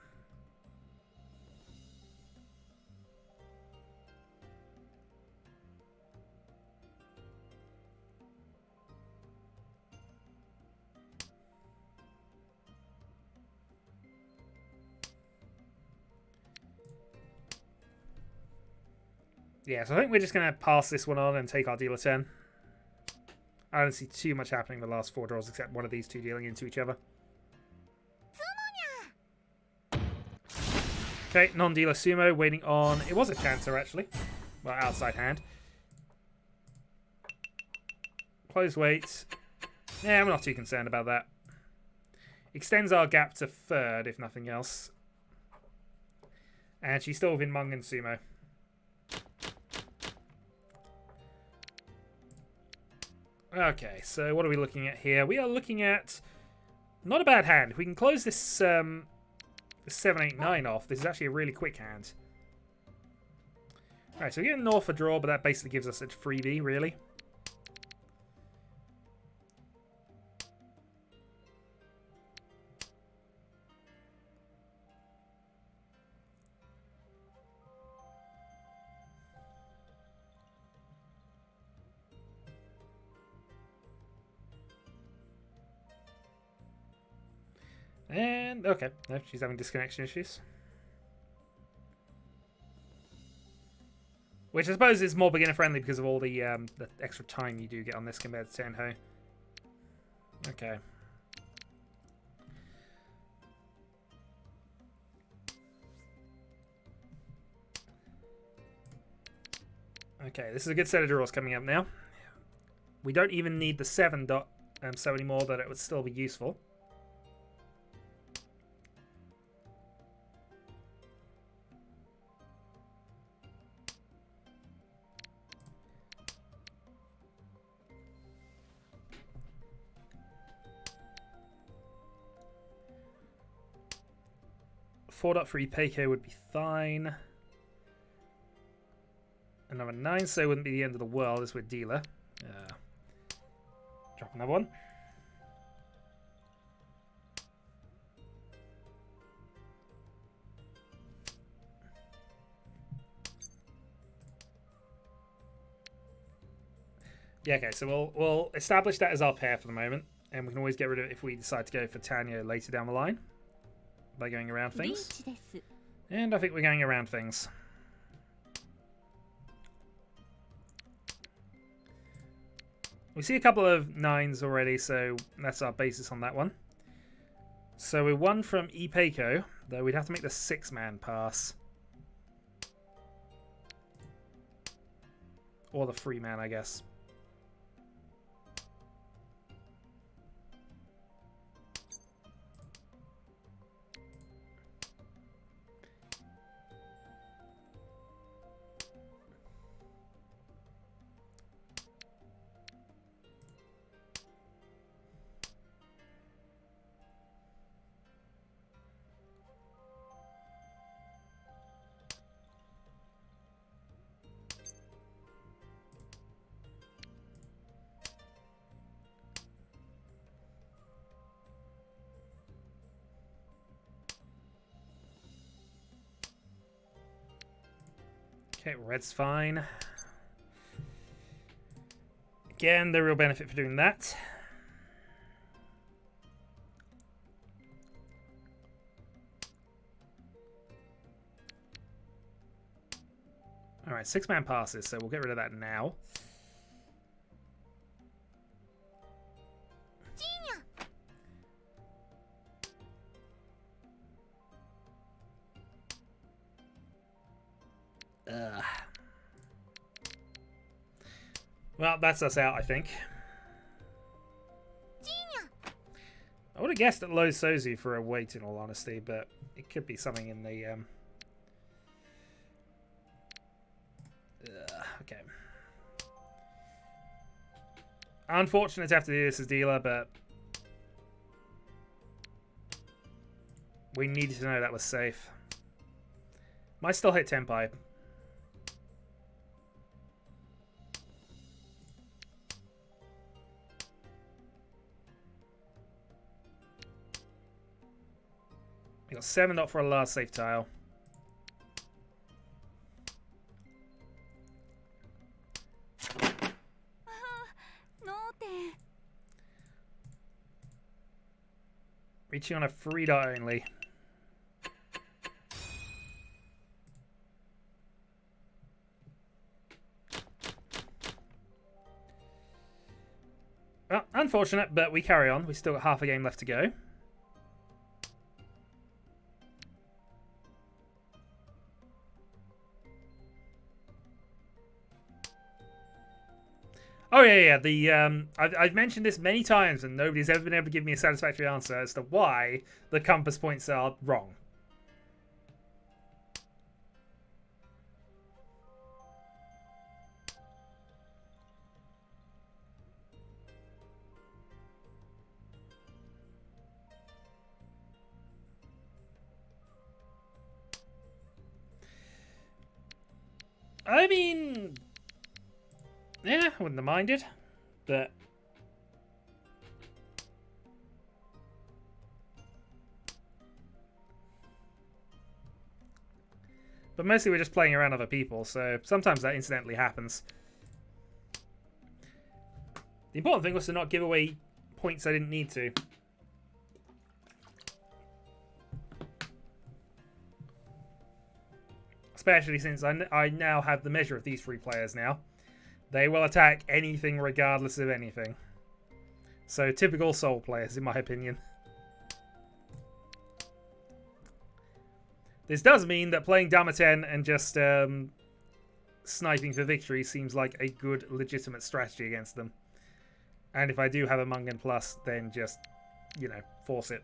Yeah, so I think we're just going to pass this one on and take our dealer turn. I don't see too much happening in the last 4 draws except one of these two dealing into each other. Okay, non-dealer Sumo waiting on... It was a Chancer, actually. Well, outside hand. Close wait. Yeah, we're not too concerned about that. Extends our gap to 3rd, if nothing else. And she's still within Mung and Sumo. Okay, so what are we looking at here? We are looking at not a bad hand. If we can close this 7, 8, 9 off, this is actually a really quick hand. Alright, so we're getting north a draw, but that basically gives us a freebie, really. And, okay, no, she's having disconnection issues. Which I suppose is more beginner friendly because of all the extra time you do get on this compared to Tenho. Okay. Okay, this is a good set of draws coming up now. We don't even need the 7 dot so anymore that it would still be useful. .3 Peiko would be fine. Another 9, so it wouldn't be the end of the world as we're dealer. Drop another one. Yeah, okay, so we'll establish that as our pair for the moment, and we can always get rid of it if we decide to go for Tanyo later down the line. By going around things. And I think we're going around things. We see a couple of 9s already, so that's our basis on that one. So we're 1 from Ipeco, though we'd have to make the 6-man pass. Or the 3-man, I guess. Okay, red's fine. Again, the real benefit for doing that. Alright, 6-man passes, so we'll get rid of that now. Well, that's us out, I think. I would have guessed that low Sozu for a weight, in all honesty, but it could be something in the... okay. Unfortunate to have to do this as dealer, but... we needed to know that was safe. Might still hit Tenpai. We got 7 dot for a last safe tile. Reaching on a 3 dot only. Well, unfortunate, but we carry on. We still got half a game left to go. Oh yeah. I've mentioned this many times, and nobody's ever been able to give me a satisfactory answer as to why the compass points are wrong. I mean, yeah, I wouldn't have minded, but mostly we're just playing around other people, so sometimes that incidentally happens. The important thing was to not give away points I didn't need to. Especially since I now have the measure of these 3 players now. They will attack anything regardless of anything. So typical Soul players, in my opinion. This does mean that playing Damaten and just sniping for victory seems like a good, legitimate strategy against them. And if I do have a Mungan Plus, then just, you know, force it.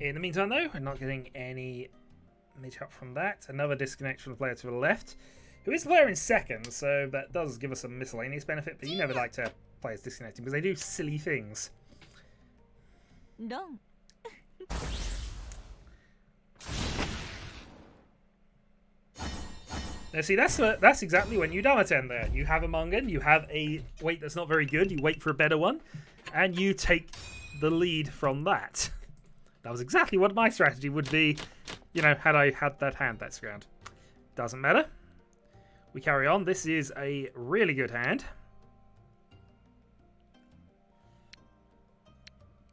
In the meantime, though, we're not getting any mid-shot from that. Another disconnect from the player to the left, who is the player in second, so that does give us a miscellaneous benefit, but you never like to play as disconnecting because they do silly things. No. Now, see, that's exactly when you Damaten there. You have a Mungan, you have a weight that's not very good, you wait for a better one, and you take the lead from that. That was exactly what my strategy would be, you know, had I had that hand that's round. Doesn't matter. We carry on. This is a really good hand.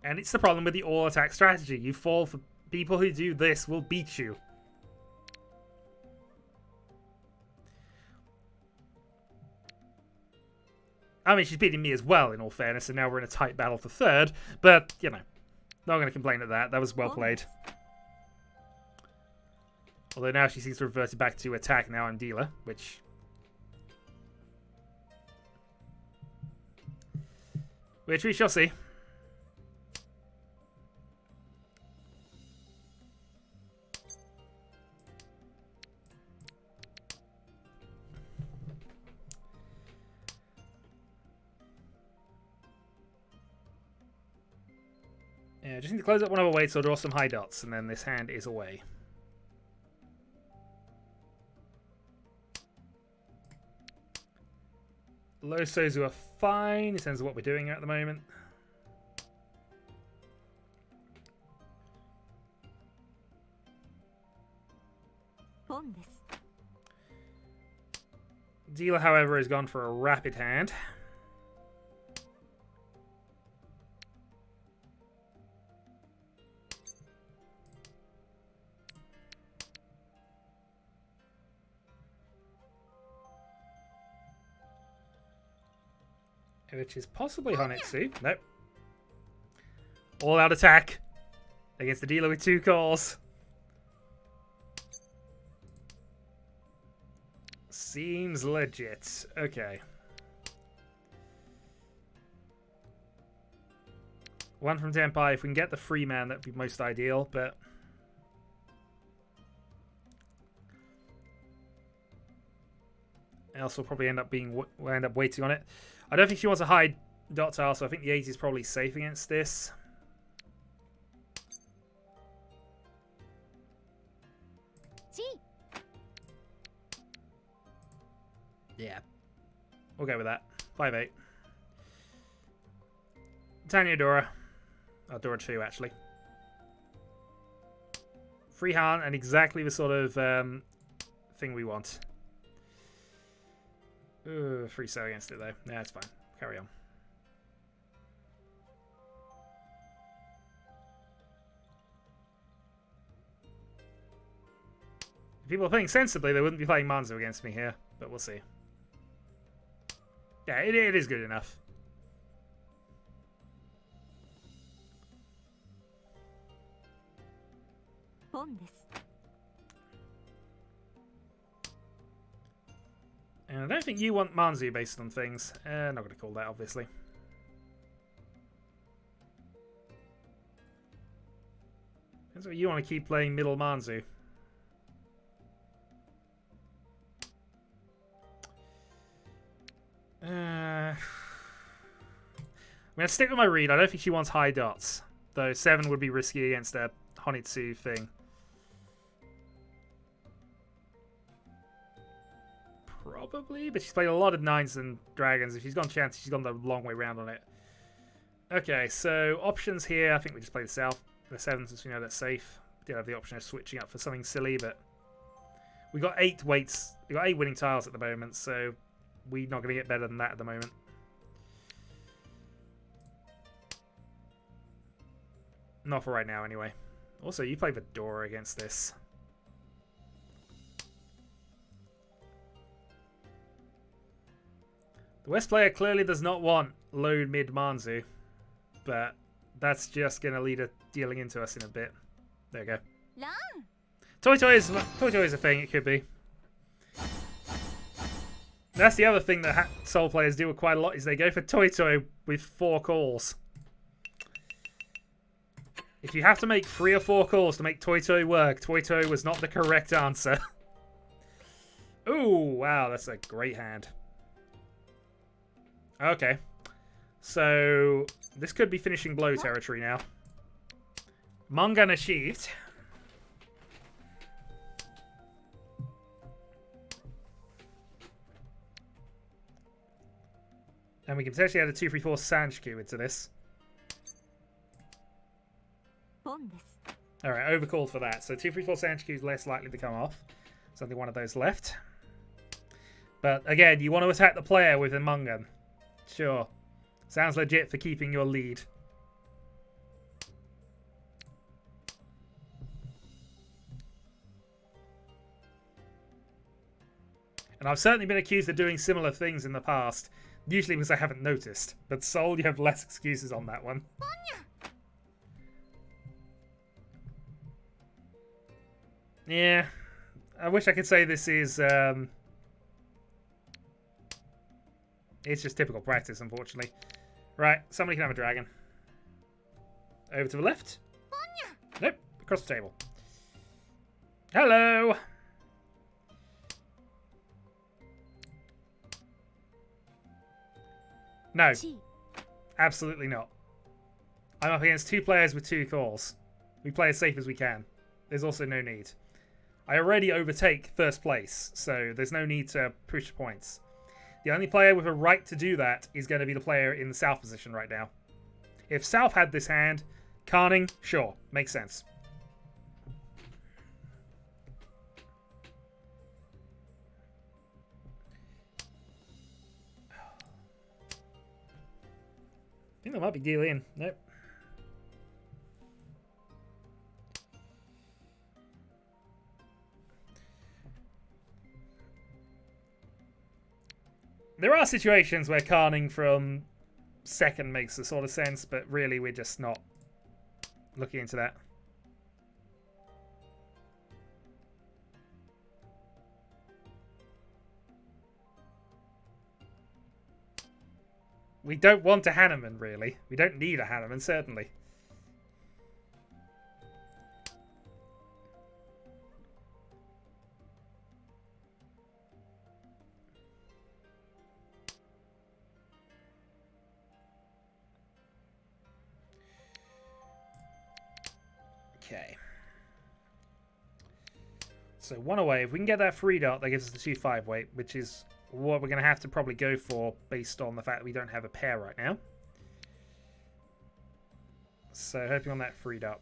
And it's the problem with the all-attack strategy. You fall for people who do this will beat you. I mean, she's beating me as well, in all fairness, and now we're in a tight battle for third. But, you know, not going to complain at that. That was well played. Although now she seems to have reverted back to attack. Now I'm dealer, which... which we shall see. Yeah, just need to close up one of our weights or draw some high dots, and then this hand is away. Low Sozu are fine in terms of what we're doing at the moment. Dealer, however, has gone for a rapid hand. Which is possibly Honetsu. Nope. All out attack against the dealer with 2 calls. Seems legit. Okay. 1 from Tenpai. If we can get the free man, that would be most ideal, but... else will probably end up waiting on it. I don't think she wants a high dot tile, so I think the 8 is probably safe against this. Yeah. We'll go with that. 5-8. Tanya Dora. Oh, Dora 2, actually. Free hand and exactly the sort of thing we want. Free so against it, though. Yeah, it's fine. Carry on. If people are playing sensibly, they wouldn't be playing Manzo against me here, but we'll see. Yeah, it is good enough. And I don't think you want Manzu based on things. Not going to call that, obviously. That's what you want to keep playing middle Manzu. I'm going to stick with my read. I don't think she wants high dots. Though 7 would be risky against a Honitsu thing. Probably, but she's played a lot of 9s and dragons. If she's gone chances, she's gone the long way round on it. Okay, so options here. I think we just play the 7 since we know that's safe. We did have the option of switching up for something silly, but we got 8 weights. We got 8 winning tiles at the moment, so we're not going to get better than that at the moment. Not for right now, anyway. Also, you play Vidora against this. The West player clearly does not want low mid Manzu, but that's just going to lead a dealing into us in a bit. There we go. Toy Toy is a thing, it could be. That's the other thing that Soul players do quite a lot, is they go for Toy Toy with 4 calls. If you have to make 3 or 4 calls to make Toy Toy work, Toy Toy was not the correct answer. Ooh, wow, that's a great hand. Okay. So, this could be finishing blow territory now. Mangan achieved. And we can potentially add a 2-3-4 Sanshku into this. Alright, overcalled for that. So 2-3-4 Sanshku is less likely to come off. There's only one of those left. But again, you want to attack the player with a Mungan. Sure. Sounds legit for keeping your lead. And I've certainly been accused of doing similar things in the past. Usually because I haven't noticed. But Soul, you have less excuses on that one. Yeah. I wish I could say this is... It's just typical practice, unfortunately. Right, somebody can have a dragon. Over to the left. Nope, across the table. Hello! No, absolutely not. I'm up against 2 players with 2 calls. We play as safe as we can. There's also no need. I already overtake first place, so there's no need to push points. The only player with a right to do that is going to be the player in the south position right now. If south had this hand, Carning, sure, makes sense. I think there might be deal in. Nope. There are situations where carning from second makes a sort of sense, but really we're just not looking into that. We don't want a Hanneman, really. We don't need a Hanneman, certainly. Okay. So 1 away. If we can get that 3 dot, that gives us the 2-5 weight, which is what we're going to have to probably go for based on the fact that we don't have a pair right now. So hoping on that 3 dot.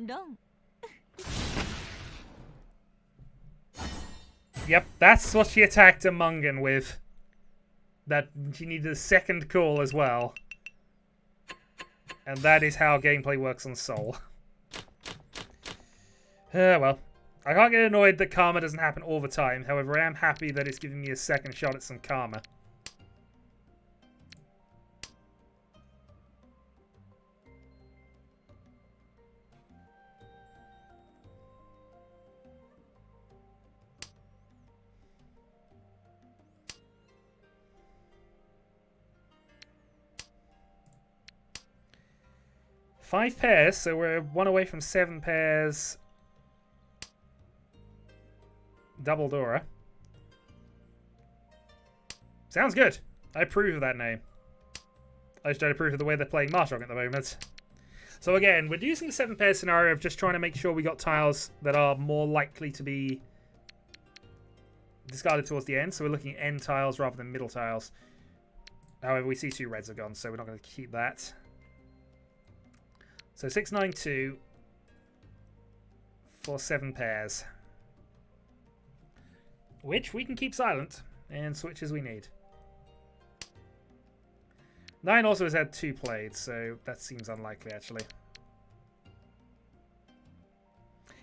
Done. Yep, that's what she attacked a Mungan with. That she needed a second call as well. And that is how gameplay works on Soul. Well. I can't get annoyed that karma doesn't happen all the time. However, I am happy that it's giving me a second shot at some karma. Five pairs, so we're 1 away from 7 pairs. Double Dora. Sounds good. I approve of that name. I just don't approve of the way they're playing Mahjong at the moment. So again, we're using the 7 pair scenario of just trying to make sure we got tiles that are more likely to be discarded towards the end. So we're looking at end tiles rather than middle tiles. However, we see 2 reds are gone, so we're not going to keep that. So 692 for 7 pairs. Which we can keep silent and switch as we need. 9 also has had 2 played, so that seems unlikely actually.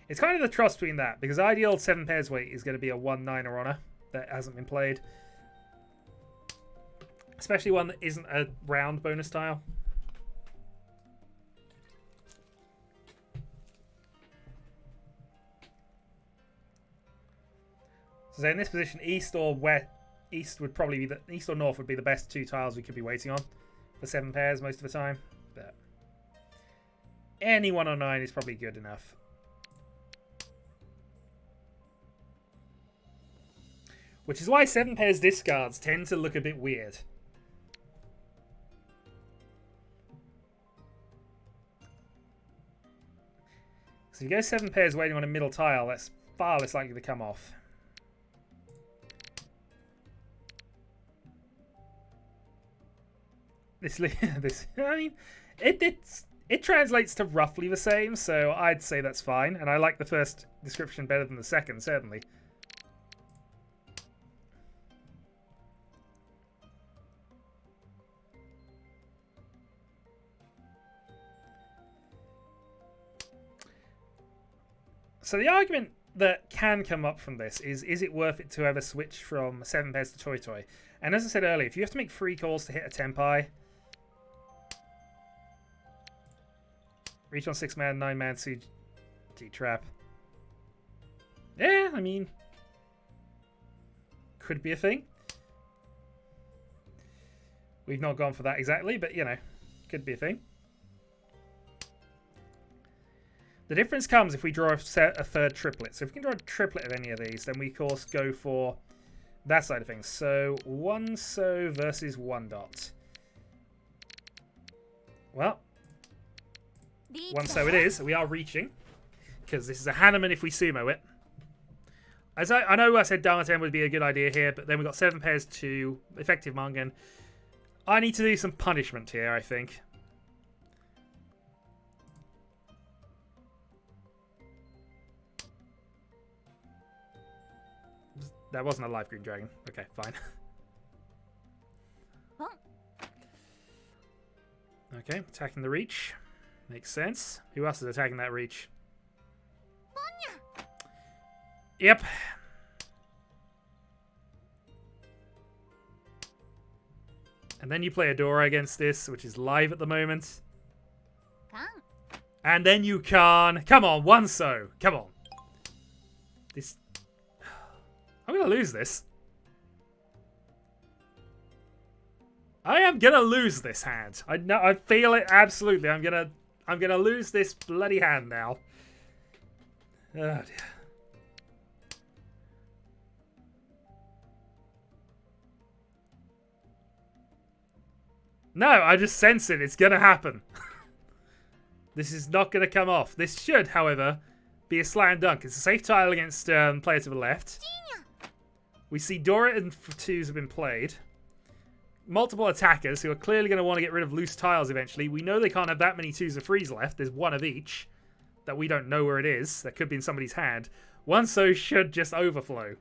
It's kind of the trust between that, because ideal 7 pairs weight is going to be a 1-9er honor that hasn't been played. Especially one that isn't a round bonus tile. So in this position, east or west, east would probably be the east or north would be the best 2 tiles we could be waiting on for 7 pairs most of the time. But any 1 or 9 is probably good enough. Which is why 7 pairs discards tend to look a bit weird. So if you go 7 pairs waiting on a middle tile, that's far less likely to come off. I mean, it translates to roughly the same, so I'd say that's fine. And I like the first description better than the second, certainly. So the argument that can come up from this is it worth it to ever switch from 7 pairs to Toy Toy? And as I said earlier, if you have to make 3 calls to hit a Tenpai, reach on 6-man, 9-man, CG trap. Yeah, I mean, could be a thing. We've not gone for that exactly, but you know, could be a thing. The difference comes if we draw a third triplet. So if we can draw a triplet of any of these, then we of course go for that side of things. So 1 so versus 1 dot. Well, 1 so it is. We are reaching because this is a Hanneman if we sumo it. As I know I said Damaten would be a good idea here, but then we've got 7 pairs to effective Mangan. I need to do some punishment here, I think. That wasn't a live green dragon. Okay, fine. Okay, attacking the reach. Makes sense. Who else is attacking that reach? Yep. And then you play Adora against this, which is live at the moment. And then you can. Come on, 1 so. Come on. This. I'm gonna lose this. I am gonna lose this hand. I know. I feel it absolutely. I'm gonna lose this bloody hand now. Oh dear. No, I just sense it. It's gonna happen. This is not gonna come off. This should, however, be a slam dunk. It's a safe tile against player to the left. We see Dora and 2s have been played. Multiple attackers who are clearly going to want to get rid of loose tiles eventually. We know they can't have that many 2s and 3s left. There's 1 of each that we don't know where it is. That could be in somebody's hand. 1 so should just overflow.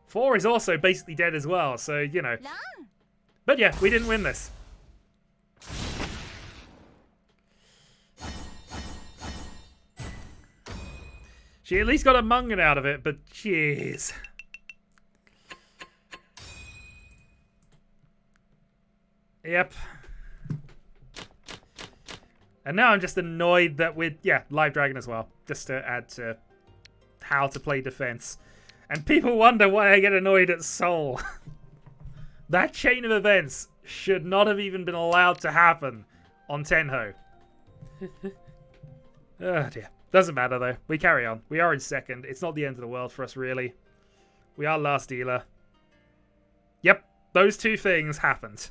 4 is also basically dead as well, so, you know. But yeah, we didn't win this. She at least got a Mungan out of it, but jeez. Yep. And now I'm just annoyed that we're, yeah, live dragon as well. Just to add to how to play defense. And people wonder why I get annoyed at Soul. That chain of events should not have even been allowed to happen on Tenho. Oh dear. Doesn't matter though. We carry on. We are in second. It's not the end of the world for us really. We are last dealer. Yep. Those 2 things happened.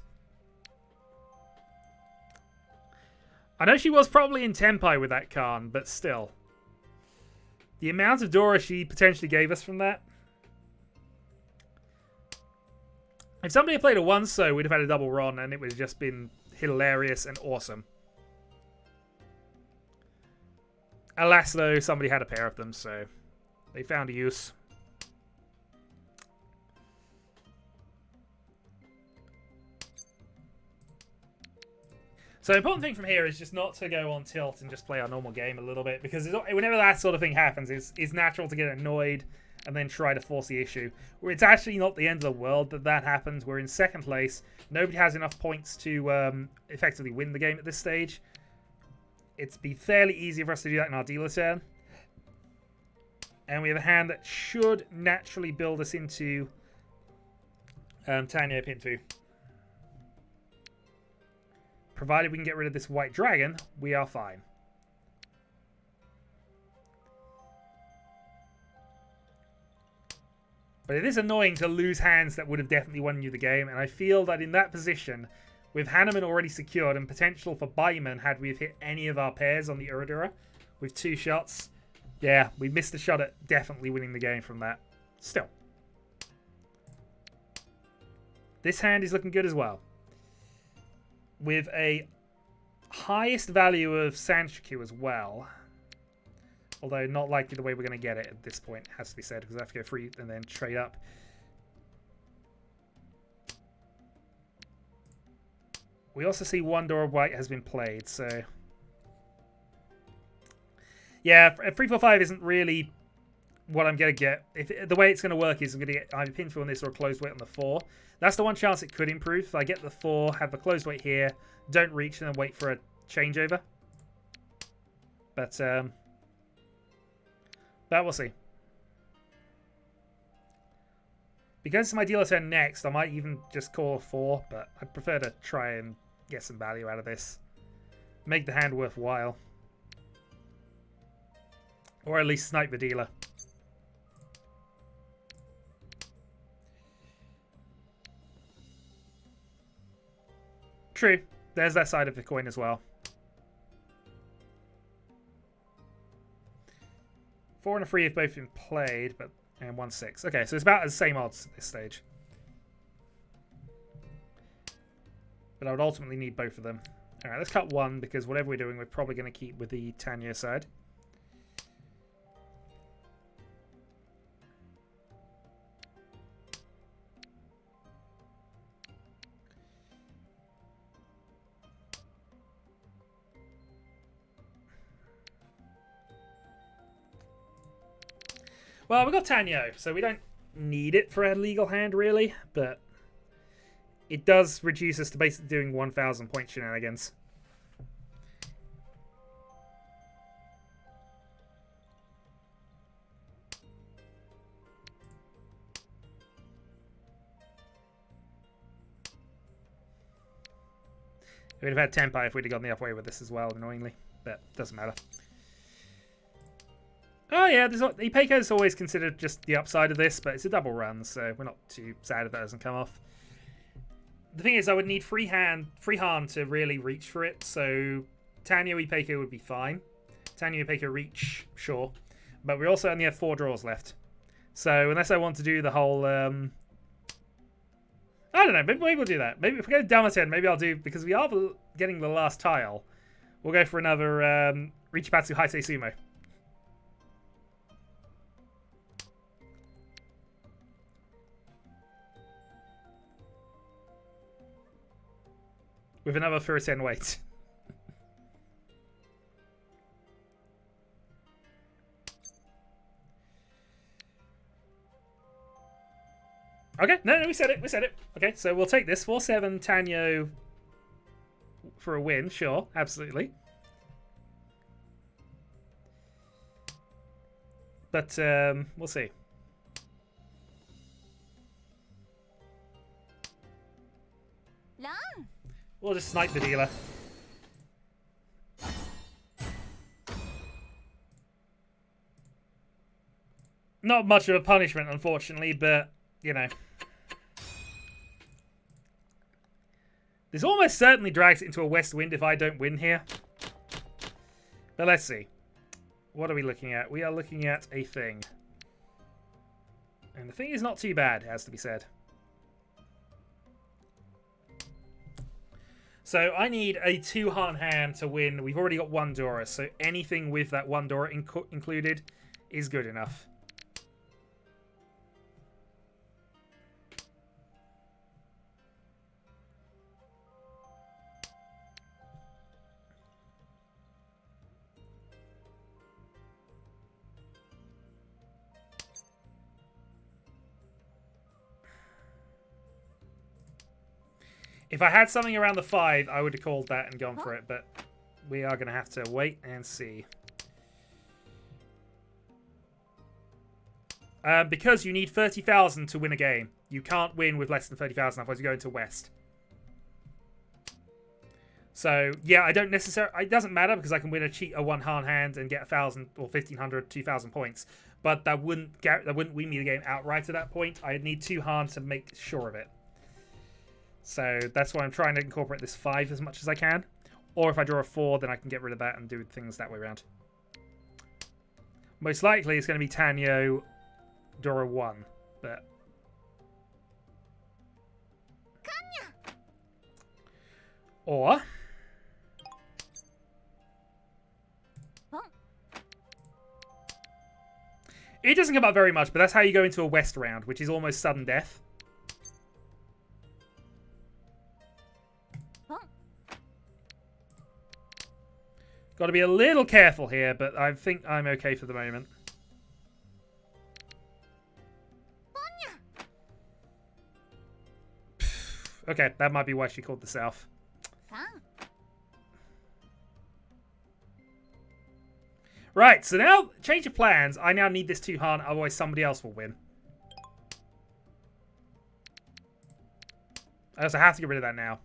I know she was probably in Tenpai with that Khan, but still. The amount of Dora she potentially gave us from that. If somebody had played a 1 so, we'd have had a double Ron and it would have just been hilarious and awesome. Alas, though, somebody had a pair of them, so they found a use. So the important thing from here is just not to go on tilt and just play our normal game a little bit, because whenever that sort of thing happens, it's natural to get annoyed and then try to force the issue. Where it's actually not the end of the world that happens. We're in second place. Nobody has enough points to effectively win the game at this stage. It's be fairly easy for us to do that in our dealer turn. And we have a hand that should naturally build us into Tanya Pinfu. Provided we can get rid of this white dragon, we are fine. But it is annoying to lose hands that would have definitely won you the game, and I feel that in that position, with Hanneman already secured and potential for Byman had we have hit any of our pairs on the Uradura with 2 shots. Yeah, we missed a shot at definitely winning the game from that. Still. This hand is looking good as well. With a highest value of Sanshikyu as well. Although not likely the way we're going to get it at this point, has to be said, because I have to go free and then trade up. We also see 1 door of white has been played, so... Yeah, 3-4-5 isn't really what I'm going to get. The way it's going to work is I'm going to get either pinfield on this or a closed weight on the 4. That's the one chance it could improve. If I get the 4, have the closed weight here, don't reach, and then wait for a changeover. But we'll see. Because it's my dealer turn next, I might even just call a 4, but I'd prefer to try and get some value out of this. Make the hand worthwhile. Or at least snipe the dealer. True. There's that side of the coin as well. 4 and a 3 have both been played, but and 1-6. Okay, so it's about the same odds at this stage. But I would ultimately need both of them. Alright, let's cut 1 because whatever we're doing, we're probably going to keep with the Tanya side. Well, we've got Tanyo, so we don't need it for a legal hand, really, but it does reduce us to basically doing 1,000 point shenanigans. We'd have had Tempai if we'd have gone the other way with this as well, annoyingly, but doesn't matter. Oh yeah, Ipeco is always considered just the upside of this, but it's a double run, so we're not too sad if that doesn't come off. The thing is, I would need free hand to really reach for it, so Tanya Ipeco would be fine. Tanya Ipeco reach, sure. But we also only have 4 draws left. So unless I want to do the whole... I don't know, maybe we'll do that. Maybe if we go down a 10, maybe I'll do... Because we are getting the last tile, we'll go for another Richipatsu Haisei Sumo. With another first 10 weight. Okay, no, we said it. Okay, so we'll take this 4-7 Tanyo for a win, sure, absolutely. But we'll see. We'll just snipe the dealer. Not much of a punishment, unfortunately, but, you know. This almost certainly drags it into a west wind if I don't win here. But let's see. What are we looking at? We are looking at a thing. And the thing is not too bad, it has to be said. So I need a 2-Han hand to win. We've already got 1 Dora, so anything with that 1 Dora included is good enough. If I had something around the 5, I would have called that and gone for it, but we are going to have to wait and see. Because you need 30,000 to win a game. You can't win with less than 30,000, otherwise you go into West. So, yeah, I don't necessarily... It doesn't matter because I can win a 1-Han hand and get 1,000 or 1,500, 2,000 points. But that wouldn't win me the game outright at that point. I'd need 2 Han to make sure of it. So that's why I'm trying to incorporate this 5 as much as I can. Or if I draw a 4, then I can get rid of that and do things that way around. Most likely it's going to be Tanyo, draw a 1. But... Or... It doesn't come up very much, but that's how you go into a West round, which is almost sudden death. Got to be a little careful here, but I think I'm okay for the moment. Okay, that might be why she called the South. Right, so now, change of plans. I now need this 2 Han, otherwise somebody else will win. I also have to get rid of that now.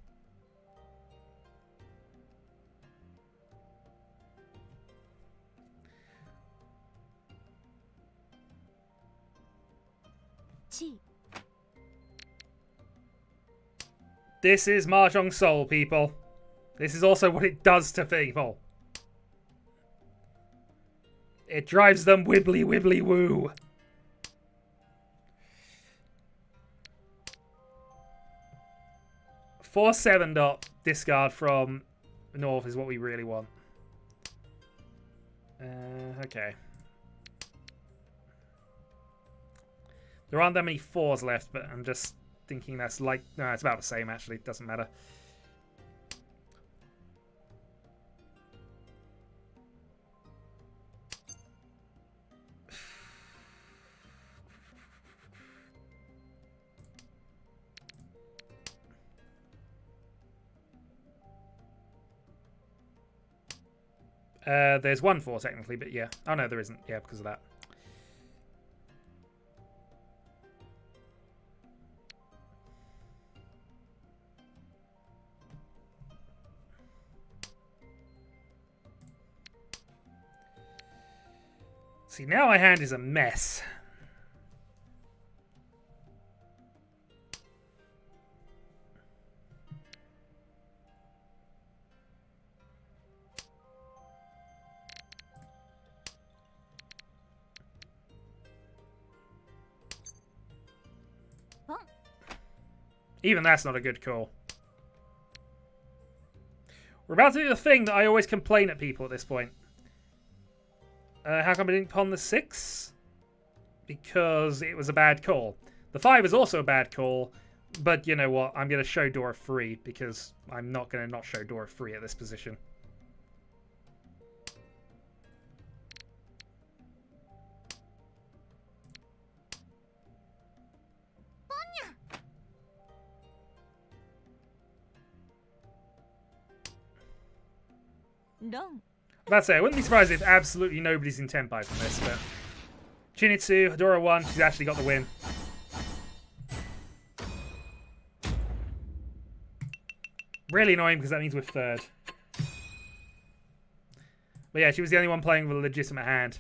This is MahjongSoul, people. This is also what it does to people. It drives them wibbly wibbly woo. Four 7-dot discard from North is what we really want. Okay. There aren't that many 4s left, but I'm just thinking that's like... No, it's about the same, actually. It doesn't matter. There's 1 4 technically, but yeah. Oh no, there isn't. Yeah, because of that. See, now my hand is a mess. Even that's not a good call. We're about to do the thing that I always complain at people at this point. How come I didn't pawn the 6? Because it was a bad call. The 5 is also a bad call, but you know what? I'm going to show Dora free because I'm not going to not show Dora free at this position. That's it. I wouldn't be surprised if absolutely nobody's in Tenpai from this, but... Chinitsu, Dora 1, she's actually got the win. Really annoying because that means we're 3rd. But yeah, she was the only one playing with a legitimate hand.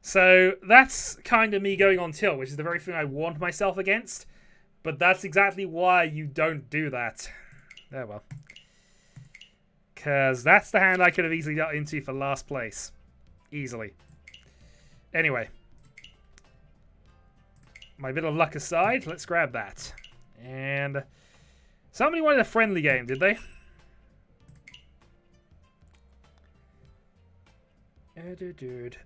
So that's kind of me going on tilt, which is the very thing I warned myself against. But that's exactly why you don't do that. Oh well. Because that's the hand I could have easily got into for last place. Easily. Anyway. My bit of luck aside, let's grab that. And somebody wanted a friendly game, did they? Dude.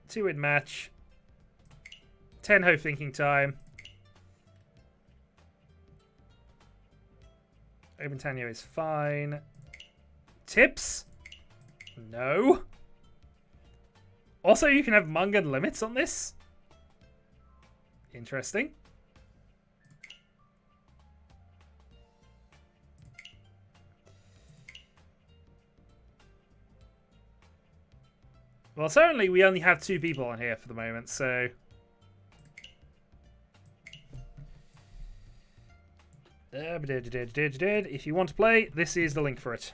2-win match. 10-ho thinking time. Open Tanyo is fine. Tips? No. Also, you can have Mungan limits on this. Interesting. Well, certainly we only have 2 people on here for the moment, so... If you want to play, this is the link for it.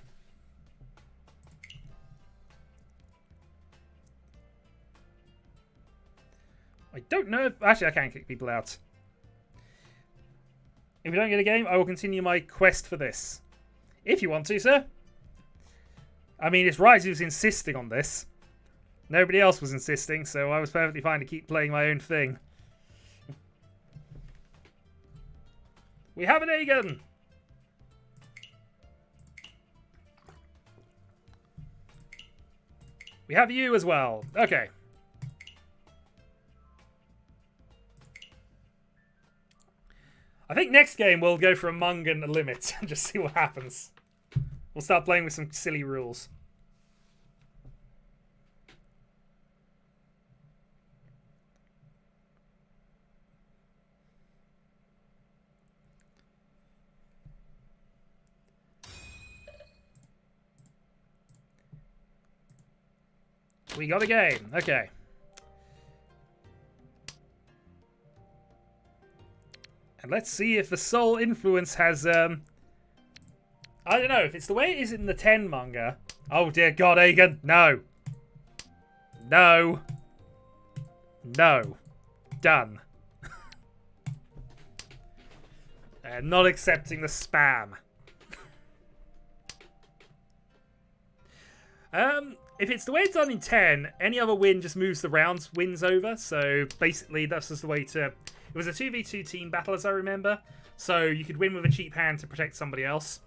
I don't know if... Actually, I can kick people out. If you don't get a game, I will continue my quest for this. If you want to, sir. I mean, it's Riichi who's insisting on this. Nobody else was insisting, so I was perfectly fine to keep playing my own thing. We have an Aegon! We have you as well. Okay. I think next game we'll go for a Mung and a limit and just see what happens. We'll start playing with some silly rules. We got a game. Okay. And let's see if the soul influence has, I don't know, if it's the way it is in the 10 manga. Oh dear God, Aegon, no. No. No. Done. Not accepting the spam. If it's the way it's done in 10, any other win just moves the rounds wins over. So basically, that's just the way to... It was a 2v2 team battle, as I remember. So you could win with a cheap hand to protect somebody else.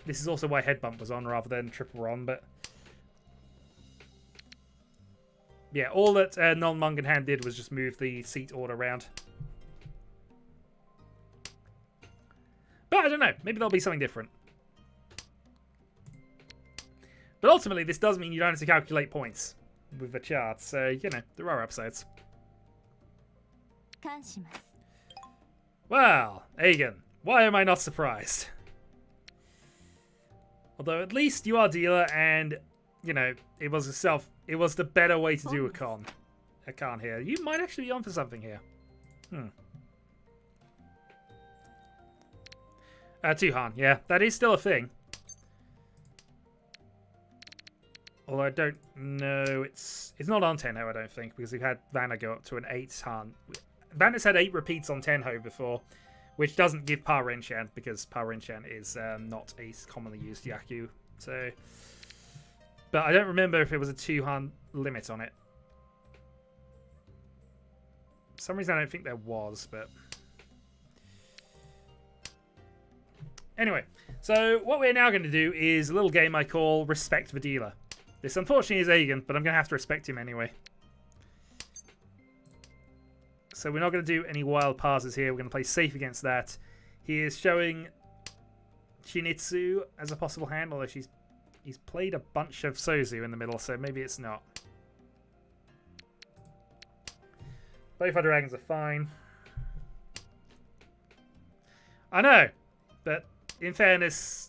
This is also why Headbump was on rather than Triple Ron, but... Yeah, all that non-Mungan hand did was just move the seat order around. But I don't know, maybe there'll be something different. But ultimately, this does mean you don't have to calculate points with the chart. So, you know, there are upsides. Well, Aegon, why am I not surprised? Although at least you are dealer and, you know, it was the better way to do a con here. You might actually be on for something here. Tuhan, yeah, that is still a thing. Although I don't know, it's not on Tenho, I don't think, because we've had Vanna go up to an 8 Han. Vanna's had 8 repeats on Tenho before, which doesn't give Pa Renshan, because Pa Renshan is not a commonly used Yaku. So, but I don't remember if it was a 2 Han limit on it. For some reason I don't think there was, but... Anyway, so what we're now going to do is a little game I call Respect the Dealer. This unfortunately is Aegon, but I'm going to have to respect him anyway. So we're not going to do any wild passes here. We're going to play safe against that. He is showing Shinitsu as a possible hand, although he's played a bunch of Sozu in the middle, so maybe it's not. Both our dragons are fine. I know, but in fairness...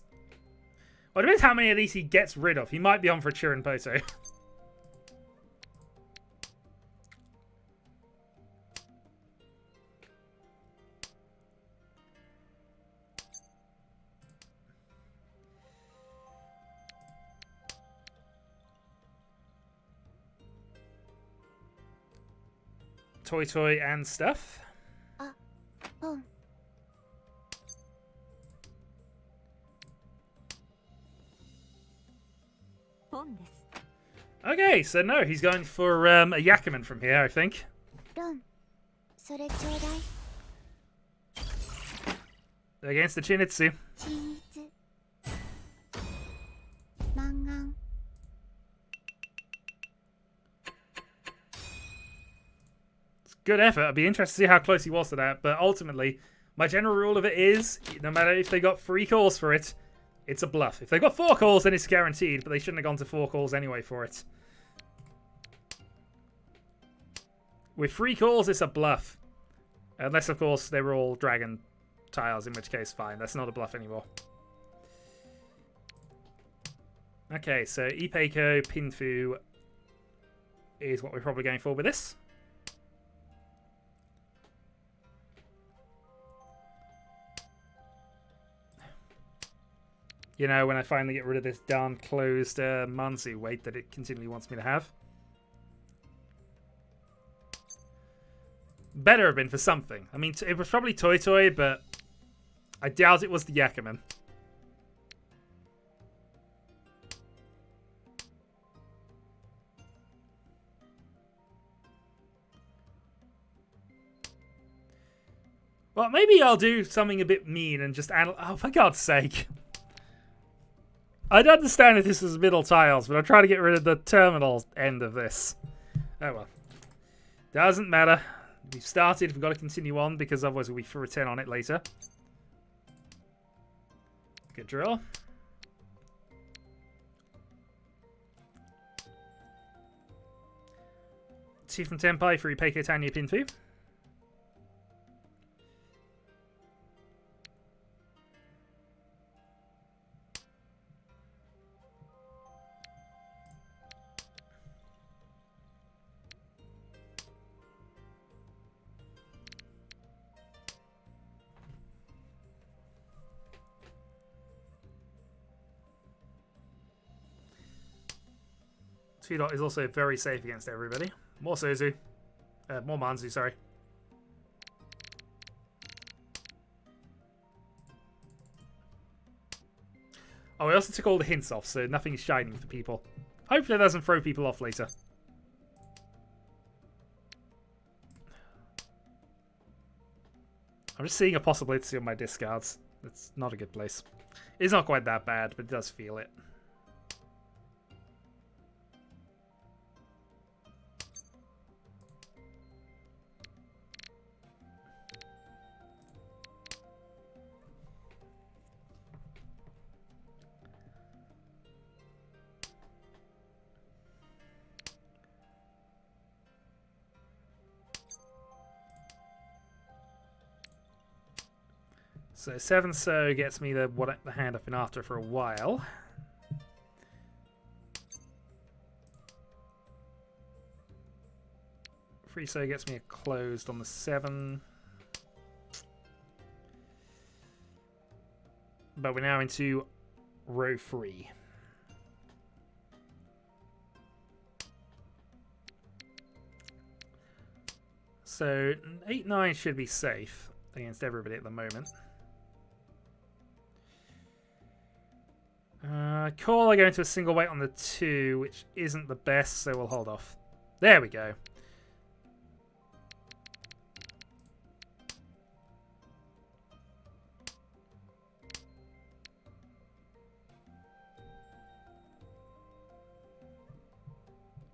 Well, it depends how many of these he gets rid of. He might be on for Chirin Poto. Toy and stuff. Okay, so no, he's going for a Yakuman from here, I think. Against the Chinitsu. It's good effort. I'd be interested to see how close he was to that, but ultimately, my general rule of it is, no matter if they got 3 calls for it, it's a bluff. If they got 4 calls, then it's guaranteed, but they shouldn't have gone to 4 calls anyway for it. With 3 calls, it's a bluff. Unless, of course, they were all dragon tiles, in which case, fine. That's not a bluff anymore. Okay, so Ipeiko Pinfu is what we're probably going for with this. You know, when I finally get rid of this darn closed Mansu weight that it continually wants me to have. Better have been for something. I mean, it was probably Toy Toy, but I doubt it was the Yakkerman. Well, maybe I'll do something a bit mean and just oh, for God's sake. I'd understand if this was middle tiles, but I'm trying to get rid of the terminal end of this. Oh well. Doesn't matter. We've started. We've got to continue on because otherwise we'll be for a 10 on it later. Good draw. Two from Tenpai for Ipeiko Tanya Pinfu. Two-dot is also very safe against everybody. More Suzu. More Manzu, sorry. Oh, I also took all the hints off, so nothing's shining for people. Hopefully it doesn't throw people off later. I'm just seeing a possibility on my discards. That's not a good place. It's not quite that bad, but it does feel it. So 7 so gets me the hand I've been after for a while. 3 so gets me a closed on the 7. But we're now into row 3. So 8-9 should be safe against everybody at the moment. Call, I go into a single weight on the 2, which isn't the best, so we'll hold off. There we go.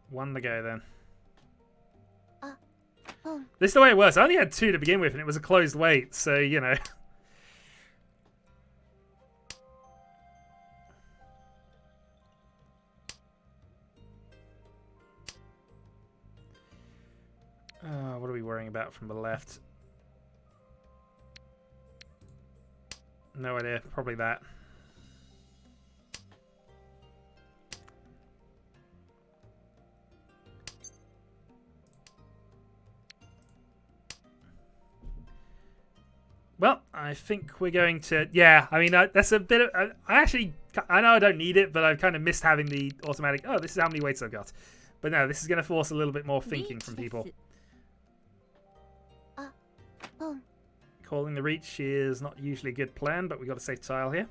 One to go then. This is the way it works. I only had 2 to begin with, and it was a closed weight, so, you know. What are we worrying about from the left? No idea. Probably that. Well, I think we're going to... Yeah, I mean, that's a bit of... I know I don't need it, but I've kind of missed having the automatic... Oh, this is how many weights I've got. But no, this is going to force a little bit more thinking from people. Calling the reach is not usually a good plan, but we've got a safe tile here.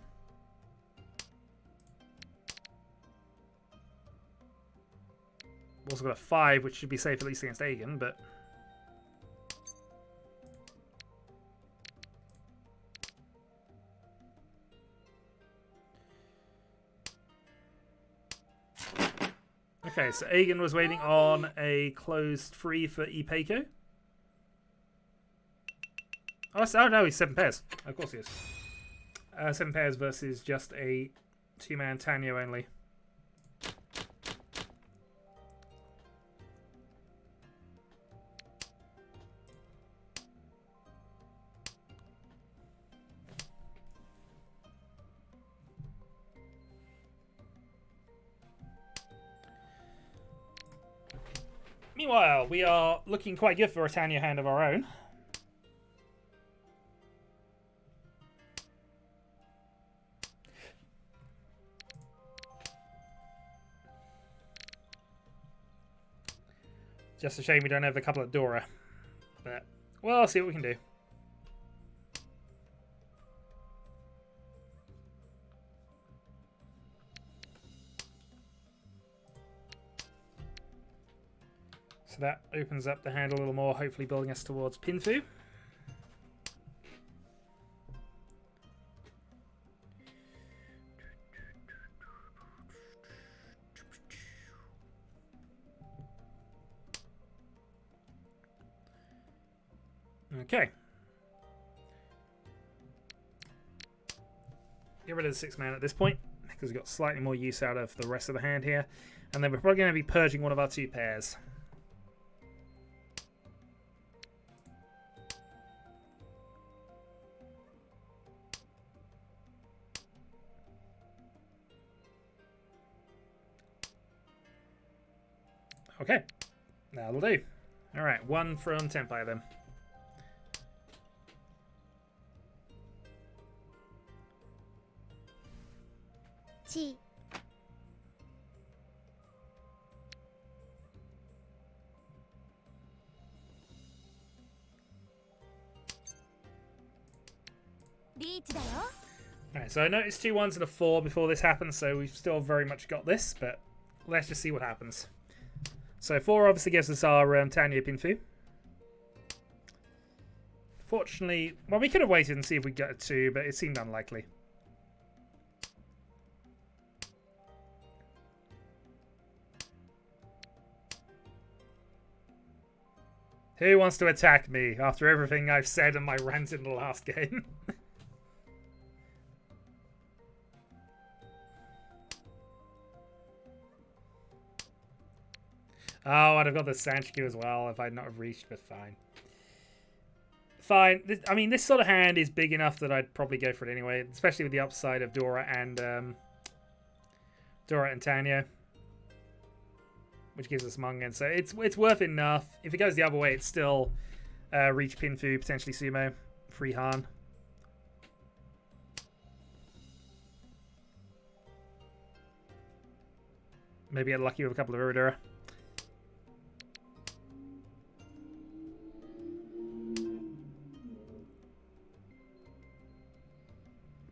We've also got a 5, which should be safe at least against Aegon, but... Okay, so Aegon was waiting on a closed 3 for Ipeiko. Oh no, he's 7 pairs. Of course he is. 7 pairs versus just a 2-man Tanyo only. Meanwhile, we are looking quite good for a Tanyo hand of our own. Just a shame we don't have a couple of Dora. But Well, I'll see what we can do. So that opens up the hand a little more, hopefully building us towards Pinfu. Okay. Get rid of the 6 man at this point, because we've got slightly more use out of the rest of the hand here. And then we're probably going to be purging one of our 2 pairs. Okay, that'll do. Alright, 1 from Tenpai then. Chi. Riichi da yo. Alright, so I noticed 2 1s and a 4 before this happened, so we've still very much got this, but let's just see what happens. So 4 obviously gives us our Tanya Pinfu. Fortunately, well, we could have waited and see if we got a 2, but it seemed unlikely. Who wants to attack me after everything I've said in my rant in the last game? Oh, and I've got the Sanchiku as well if I'd not have reached, but fine. Fine. I mean, this sort of hand is big enough that I'd probably go for it anyway, especially with the upside of Dora and Tanya, which gives us Mungan. So it's worth enough. If it goes the other way, it's still Reach Pinfu, potentially Sumo, free Han. Maybe get lucky with a couple of Uridura.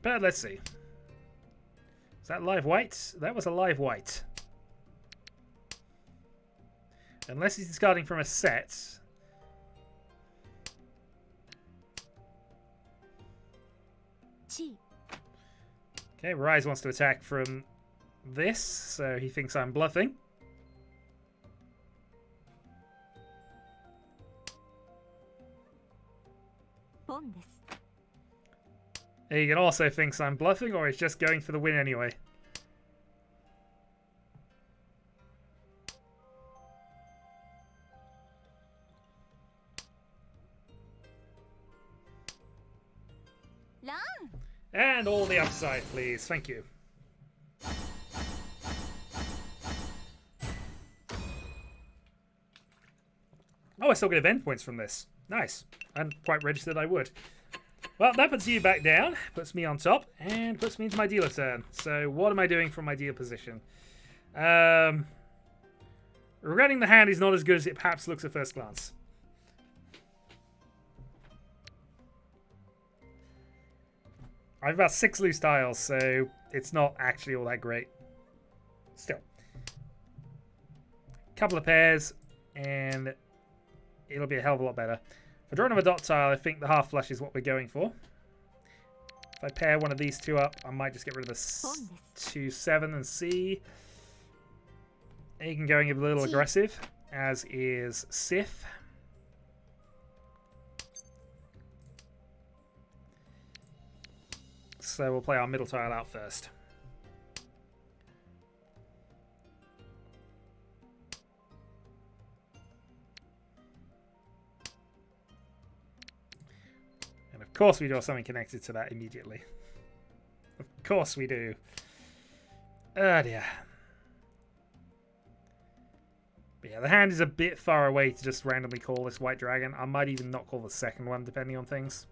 But let's see. Is that live white? That was a live white. Unless he's discarding from a set. Okay, Rise wants to attack from this, so he thinks I'm bluffing. He can also thinks I'm bluffing, or he's just going for the win anyway. And all the upside, please. Thank you. Oh, I still get event points from this. Nice. I hadn't quite registered I would. Well, that puts you back down, puts me on top, and puts me into my dealer turn. So what am I doing from my dealer position? Regretting the hand is not as good as it perhaps looks at first glance. I have about 6 loose tiles, so it's not actually all that great. Still. Couple of pairs, and it'll be a hell of a lot better. For drawing of a dot tile, I think the half flush is what we're going for. If I pair one of these 2 up, I might just get rid of the 2-7 and see. Aegon going a little aggressive, as is Sith. So we'll play our middle tile out first. And of course we draw something connected to that immediately. Of course we do. Oh dear. But yeah, the hand is a bit far away to just randomly call this white dragon. I might even not call the second one, depending on things.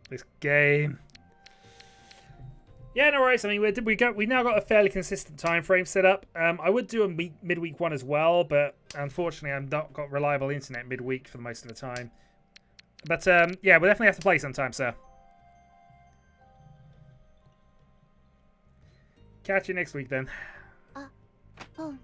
This game. Yeah, no worries. I mean, we now got a fairly consistent time frame set up. I would do a midweek one as well, but unfortunately, I've not got reliable internet midweek for most of the time. But yeah, we'll definitely have to play sometime, sir. Catch you next week then. Oh.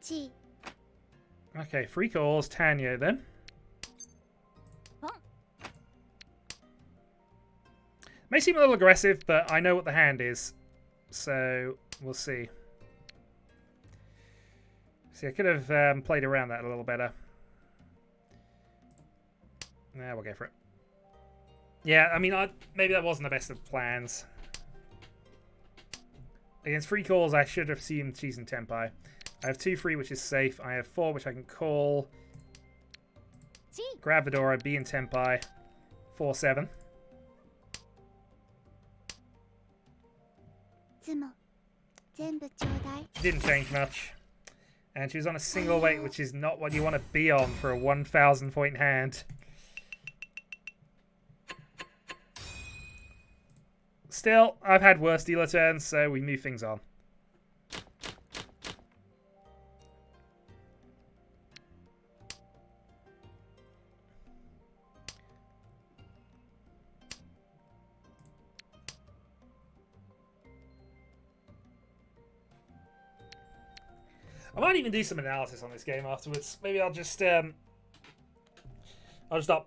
ち Okay, free calls, Tanya then. May seem a little aggressive, but I know what the hand is. So, we'll see. See, I could have played around that a little better. Nah, we'll go for it. Yeah, I mean, maybe that wasn't the best of plans. Against free calls, I should have assumed she's in Tenpai. I have 2 free, which is safe. I have 4, which I can call. Grab Vidora, be in Tenpai. 4-7. Didn't change much. And she was on a single weight, which is not what you want to be on for a 1,000 point hand. Still, I've had worse dealer turns, so we move things on. I might even do some analysis on this game afterwards. Maybe I'll just start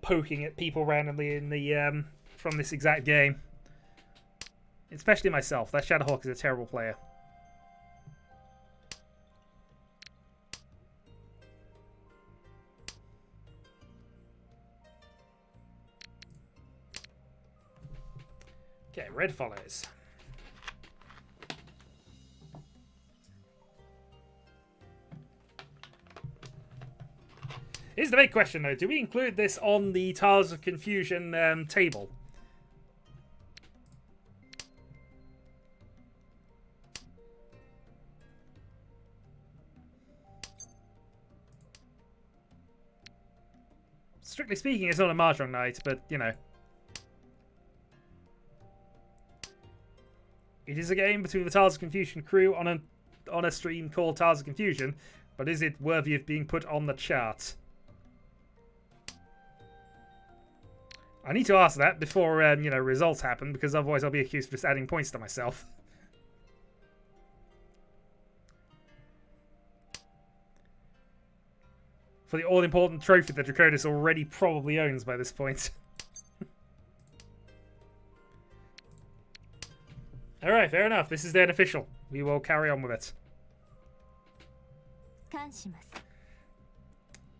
poking at people randomly in the from this exact game. Especially myself. That Shadowhawk is a terrible player. Okay, red follows. Here's the big question, though. Do we include this on the Tiles of Confusion table? Strictly speaking, it's not a Mahjong night, but, you know. It is a game between the Tiles of Confusion crew on a stream called Tiles of Confusion, but is it worthy of being put on the chart? I need to ask that before, you know, results happen, because otherwise I'll be accused of just adding points to myself. For the all-important trophy that Draconis already probably owns by this point. Alright, fair enough. This is then official. We will carry on with it.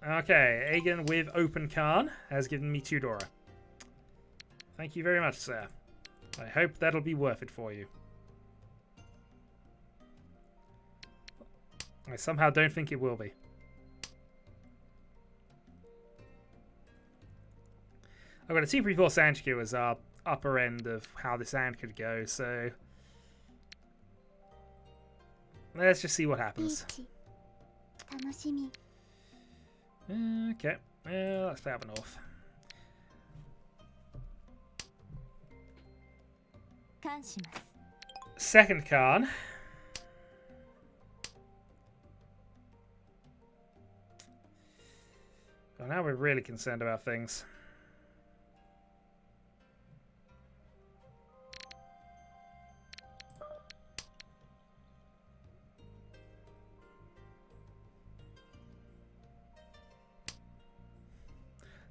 Okay, Aegon with Open Khan has given me 2 Dora. Thank you very much, sir. I hope that'll be worth it for you. I somehow don't think it will be. I've got a 2-3-4 Sanchiku as our upper end of how this hand could go, so let's just see what happens. Okay, let's play up north. Second Khan. Well, now we're really concerned about things.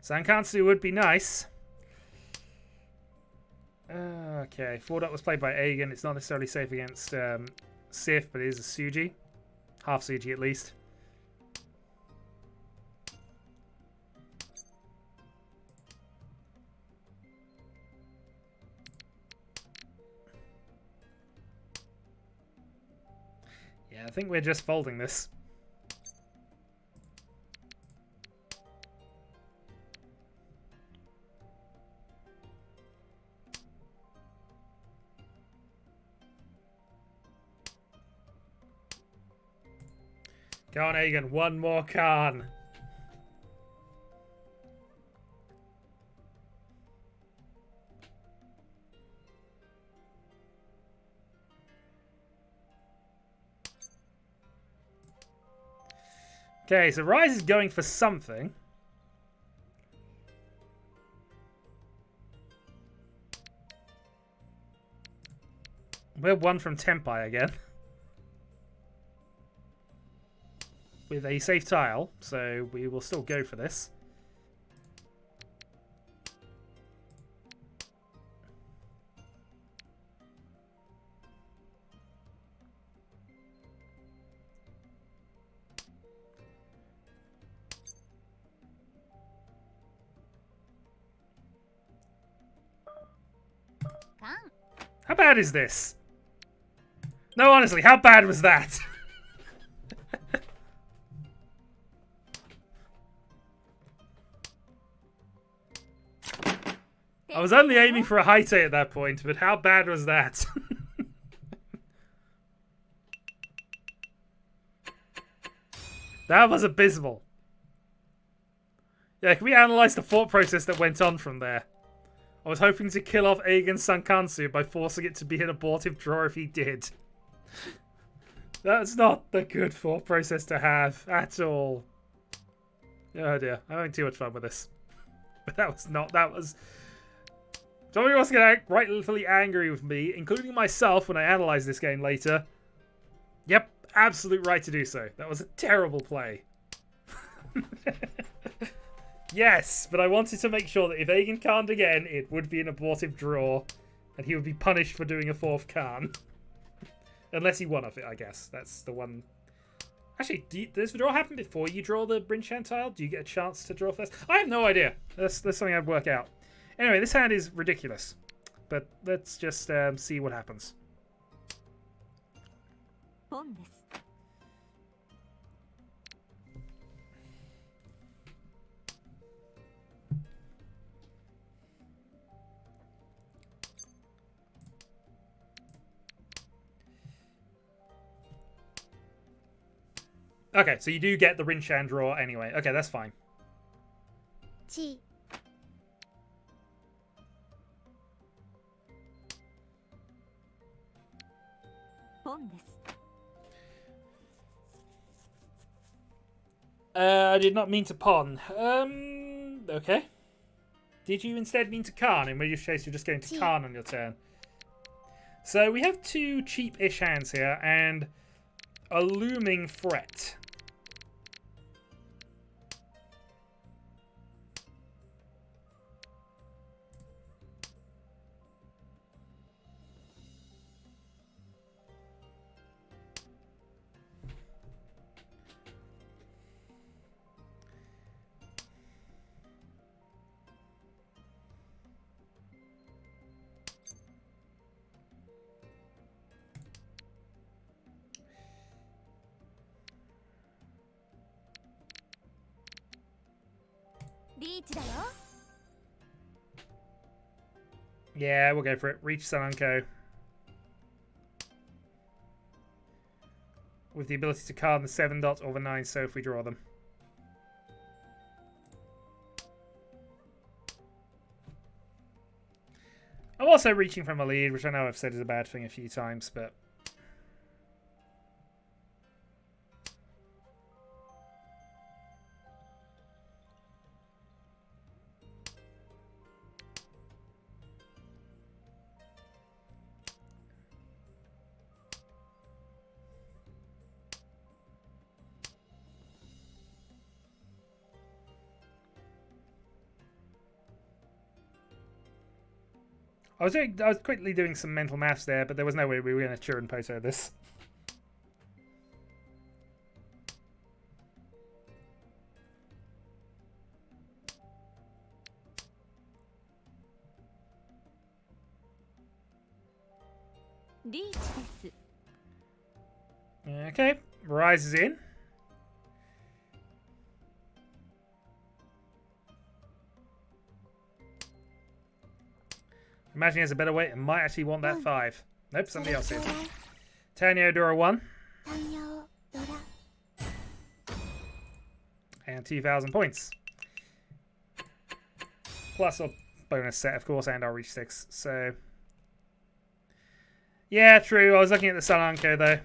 Sankansu would be nice. Okay, 4-dot was played by Aegon. It's not necessarily safe against Sif, but it is a Suji. Half Suji at least. Yeah, I think we're just folding this. Go on, Aegon. One more Khan. Okay, so Rise is going for something. We're one from Tempai again. With a safe tile, so we will still go for this. How bad is this? No, honestly, how bad was that? I was only aiming for a Haite at that point, but how bad was that? That was abysmal. Yeah, can we analyse the thought process that went on from there? I was hoping to kill off Aegon's Sankansu by forcing it to be an abortive draw if he did. That's not the good thought process to have at all. Oh dear, I'm having too much fun with this. But that was not, that was... Somebody wants to get rightfully angry with me, including myself when I analyse this game later. Yep, absolute right to do so. That was a terrible play. Yes, but I wanted to make sure that if Aegon Khan'd again, it would be an abortive draw, and he would be punished for doing a fourth Khan. Unless he won off it, I guess. That's the one... Actually, does the draw happen before you draw the Brinchan tile? Do you get a chance to draw first? I have no idea. That's something I'd work out. Anyway, this hand is ridiculous. But let's just see what happens. Okay, so you do get the Rinchan draw anyway. Okay, that's fine. Chi. I did not mean to pawn. Okay. Did you instead mean to Khan? In which case you're just going to Khan on your turn. So we have two cheap-ish hands here and a looming threat. Yeah, we'll go for it. Reach Sananko. With the ability to card the 7 dot or the 9 so if we draw them. I'm also reaching from a lead, which I know I've said is a bad thing a few times, but... I was quickly doing some mental maths there, but there was no way we were going to Churin Poto this. Okay, Rise is in. Imagine he has a better weight and might actually want that 5. Nope, somebody else did. Tanyo Dora 1. And 2,000 points. Plus a bonus set, of course, and our reach 6. So, yeah, true. I was looking at the Sananko, though.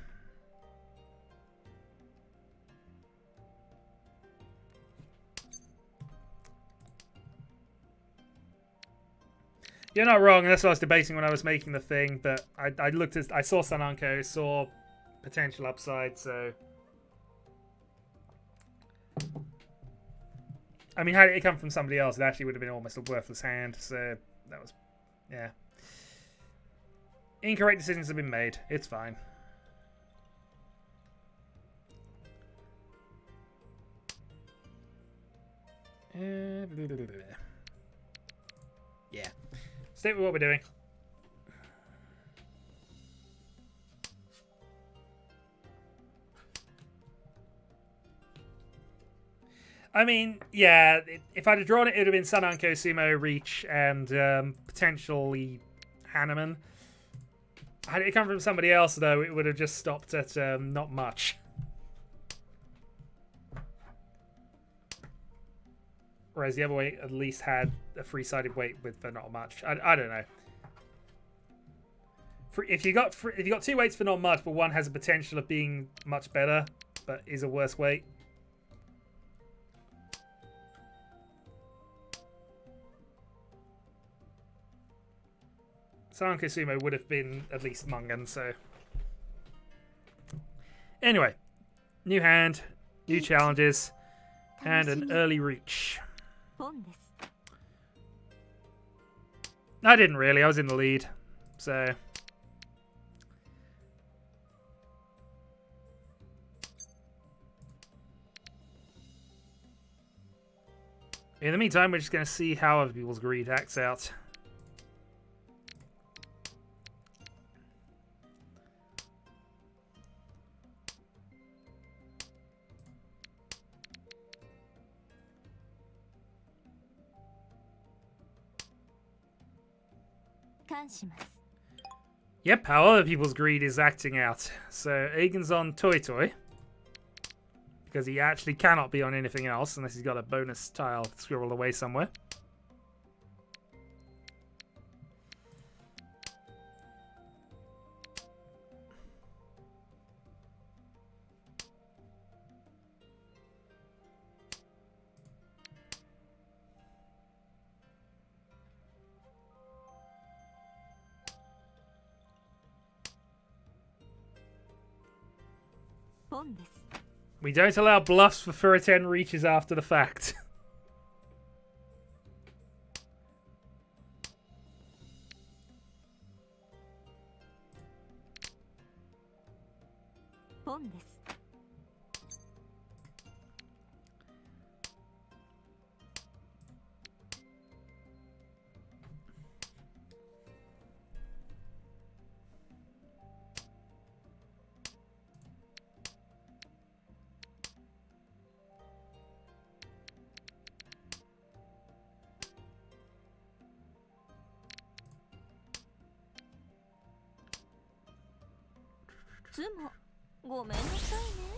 You're not wrong. That's what I was debating when I was making the thing. But I looked at, I saw Sananko, saw potential upside. So, I mean, had it come from somebody else, it actually would have been almost a worthless hand. So that was, yeah. Incorrect decisions have been made. It's fine. Yeah. Stick with what we're doing. I mean, yeah, if I'd have drawn it, it would have been Sananko, Sumo, Reach, and potentially Hanneman. Had it come from somebody else, though, it would have just stopped at not much. Whereas the other weight at least had a free-sided weight with for not much. I don't know. If you got two weights for not much, but one has a potential of being much better, but is a worse weight. Sananko Sumo would have been at least Mungan, so. Anyway, new hand, new challenges, and an early reach. I didn't really, I was in the lead, so. In the meantime, we're just going to see how other people's greed acts out. Yep, how other people's greed is acting out. So, Egan's on Toy Toy. Because he actually cannot be on anything else unless he's got a bonus tile scribbled away somewhere. We don't allow bluffs for Furiten reaches after the fact.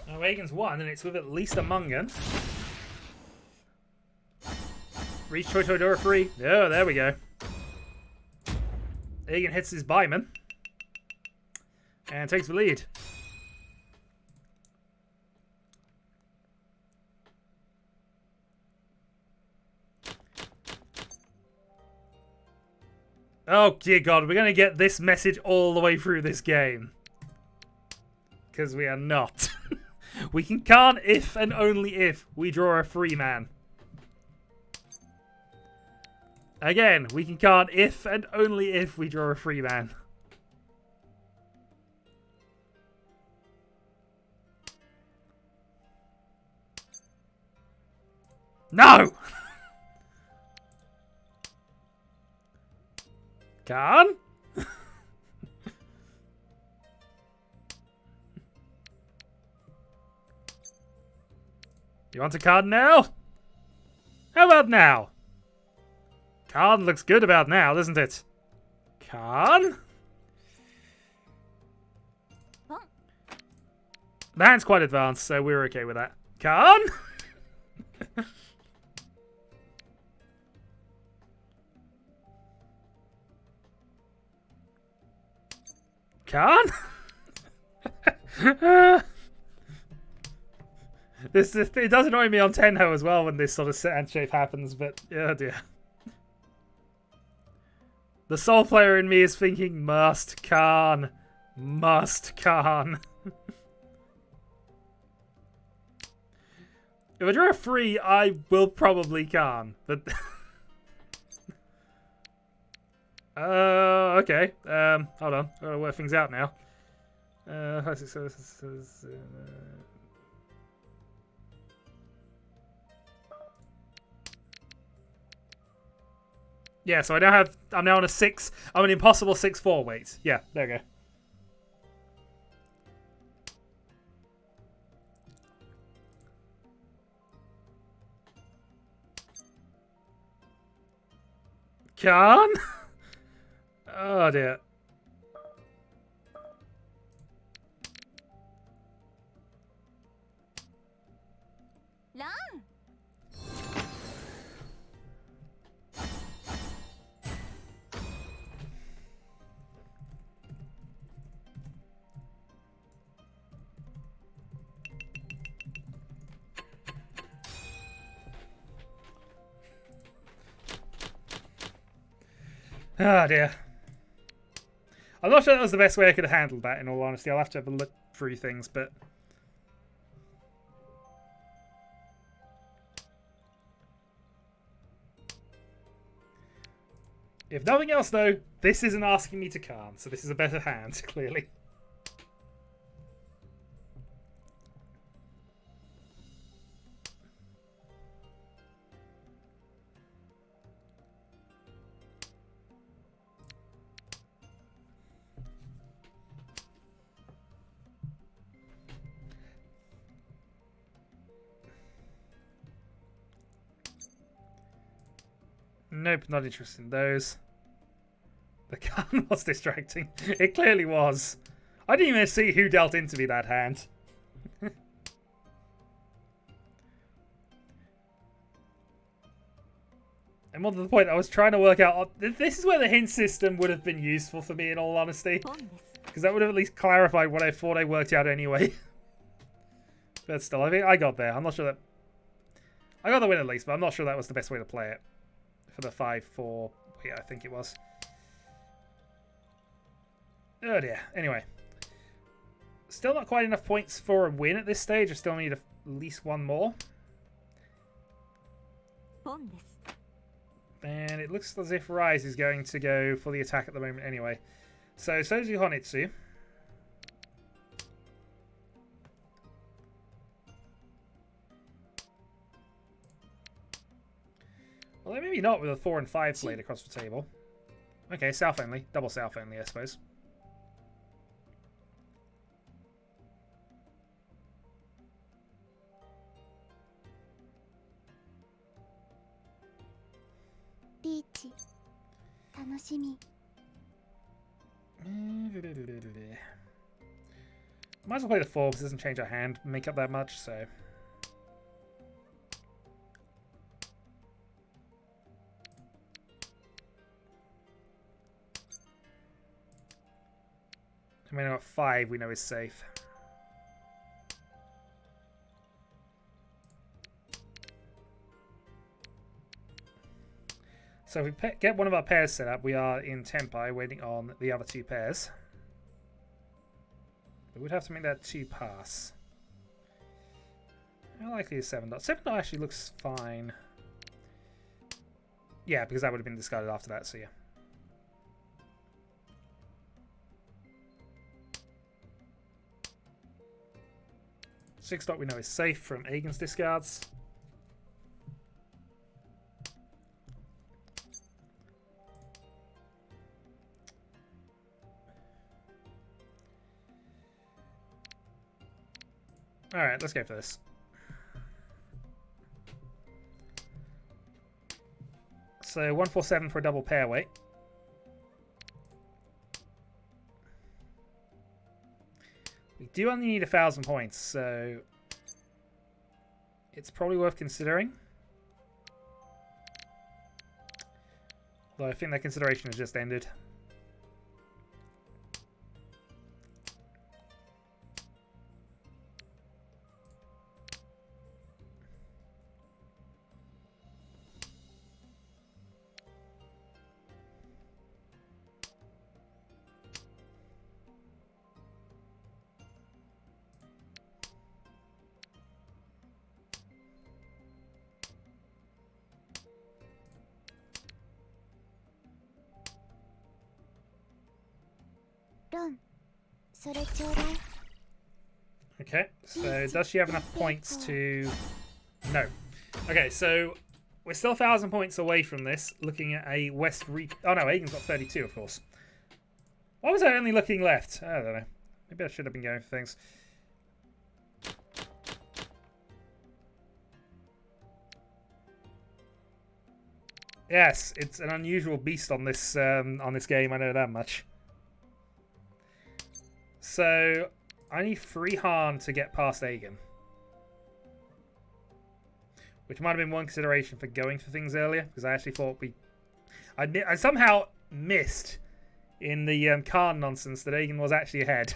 Oh, Egan's won, and it's with at least a Mungan. Reach Toy Toy Dora free. Oh, there we go. Egan hits his Buyman. And takes the lead. Oh, dear God, we're going to get this message all the way through this game. Because we are not. We can't if and only if we draw a free man. Again, we can't if and only if we draw a free man. No! Can? You want a card now? How about now? Card looks good about now, doesn't it? Card? The hand's quite advanced, so we're okay with that. Card? Khan? It does annoy me on Tenho as well when this sort of hand shape happens, but oh dear. The soul player in me is thinking, must Khan. Must Khan. If I draw a 3, I will probably Khan, but... okay. Hold on. Gotta work things out now. Yeah, so I'm now on a 6. I'm an impossible 6-4 weight. Yeah, there we go. Khan? Oh dear. Oh dear. I'm not sure that was the best way I could have handled that, in all honesty. I'll have to have a look through things, but... If nothing else, though, this isn't asking me to Khan, so this is a better hand, clearly. Nope, not interested in those. The Khan was distracting. It clearly was. I didn't even see who dealt into me that hand. And more to the point, I was trying to work out... This is where the hint system would have been useful for me, in all honesty. Because that would have at least clarified what I thought I worked out anyway. But still, I think I got there. I'm not sure that... I got the win at least, but I'm not sure that was the best way to play it. For the 5-4... Yeah, I think it was. Oh dear. Anyway. Still not quite enough points for a win at this stage. I still need at least one more. And it looks as if Rise is going to go for the attack at the moment anyway. So, Sozu Honitsu. Well, maybe not with a 4 and 5 slate across the table. Okay, south only. Double south only, I suppose. Riichi. 楽しみ. Might as well play the 4 because it doesn't change our hand, make up that much, so... I mean, at 5 we know is safe. So if we get one of our pairs set up, we are in Tempai waiting on the other 2 pairs. We would have to make that 2 pass. How likely is 7 dot? 7 dot actually looks fine. Yeah, because that would have been discarded after that, so yeah. Six dot we know is safe from Egan's discards. Alright, let's go for this. So 147 for a double pair weight. We do only need 1,000 points, so it's probably worth considering. Although I think that consideration has just ended. Ron, それちょうだい。 Okay, so does she have enough points to... No. Okay, so we're still 1,000 points away from this, looking at a West Riichi... Oh no, Aegon's got 32, of course. Why was I only looking left? I don't know. Maybe I should have been going for things. Yes, it's an unusual beast on this game, I know that much. So, I need 3 Han to get past Aegon. Which might have been one consideration for going for things earlier, because I actually thought I somehow missed in the Khan nonsense that Aegon was actually ahead.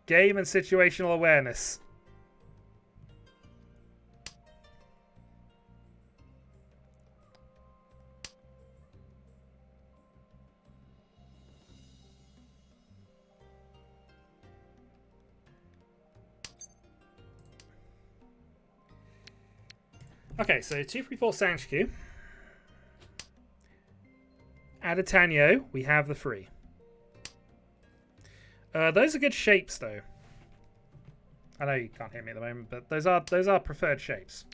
Game and situational awareness. Okay, so 234 Sanshku. Add a Tanyo, we have the 3. Those are good shapes, though. I know you can't hear me at the moment, but those are preferred shapes.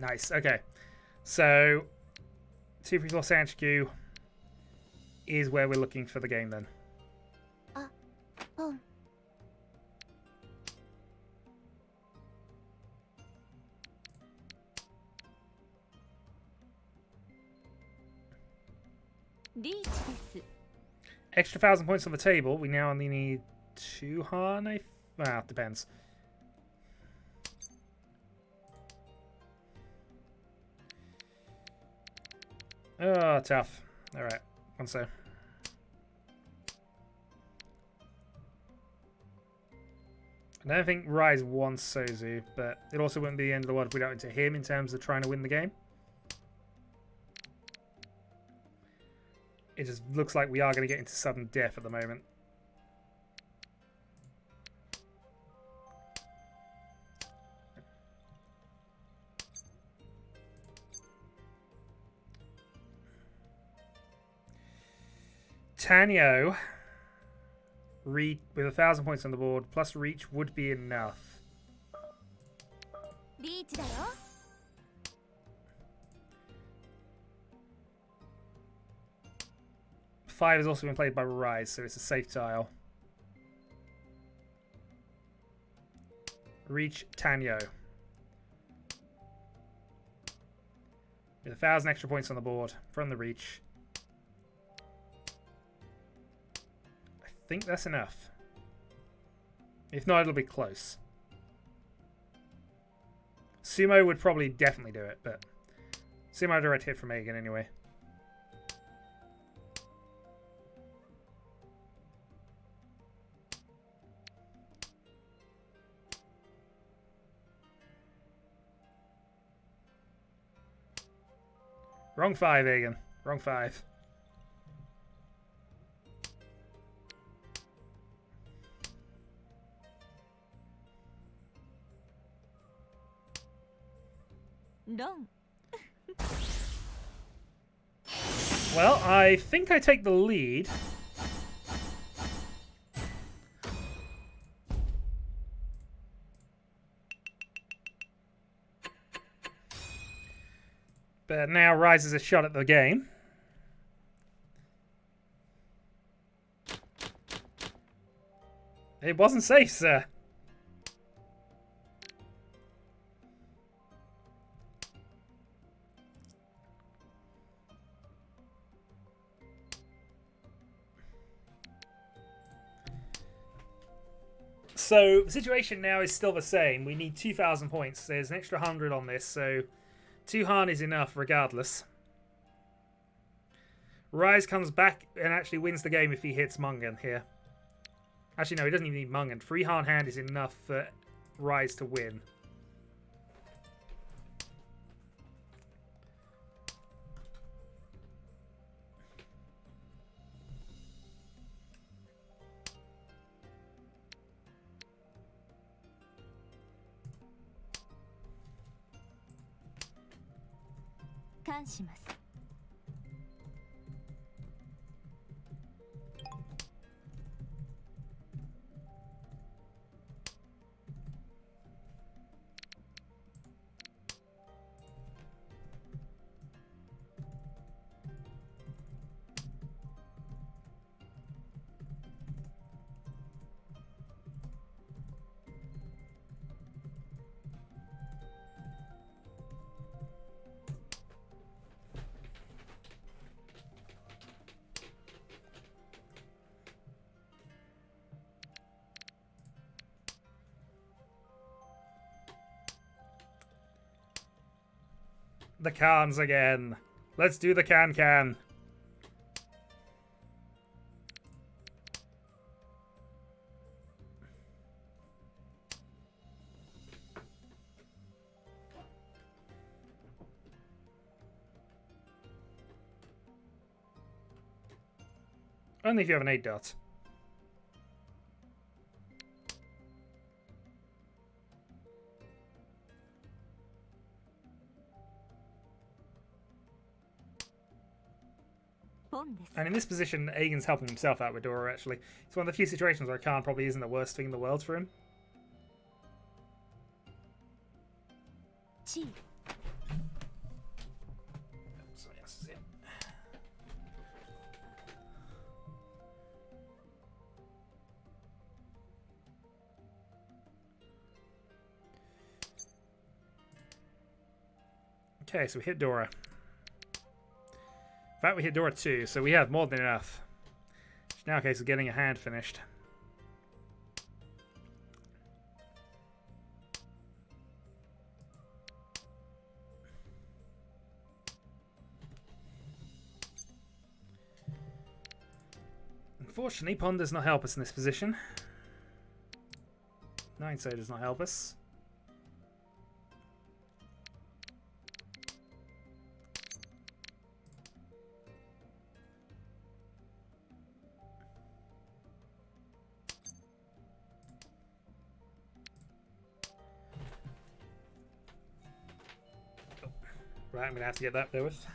Nice, okay. So, 234 Sanshku is where we're looking for the game then. Oh. リーチです。 Extra 1,000 points on the table. We now only need 2 Han. Well, it depends. Oh, tough. Alright, one so. I don't think Rise wants Sozu, but it also wouldn't be the end of the world if we don't into him in terms of trying to win the game. It just looks like we are going to get into sudden death at the moment. Tanyo, with 1,000 points on the board, plus reach would be enough. リーチだよ。 5 has also been played by Rise, so it's a safe tile. Reach Tanyo. With 1,000 extra points on the board from the reach. I think that's enough. If not, it'll be close. Sumo would probably definitely do it, but Sumo direct hit from Aegon anyway. Wrong 5, Aegon. Wrong 5. Ron. Well, I think I take the lead. But now Rise is a shot at the game. It wasn't safe, sir. So the situation now is still the same. We need 2,000 points. There's an extra 100 on this, so 2 Han is enough regardless. Rise comes back and actually wins the game if he hits Mungan here. Actually, no, he doesn't even need Mungan. 3 Han hand is enough for Rise to win. The cans again. Let's do the can. Only if you have an 8 dot. And in this position, Aegon's helping himself out with Dora, actually. It's one of the few situations where Khan probably isn't the worst thing in the world for him. So, yes, is it. Okay, so we hit Dora. In fact, we hit Dora 2, so we have more than enough. It's now a case of getting a hand finished. Unfortunately, Pond does not help us in this position. 9 so does not help us. Right, I'm going to have to get that there with.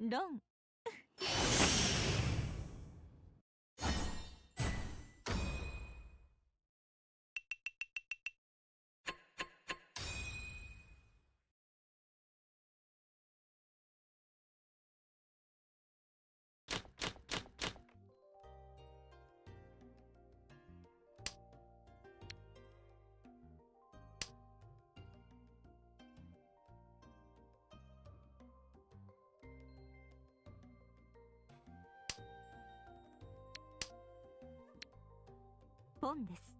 Don. Pond です。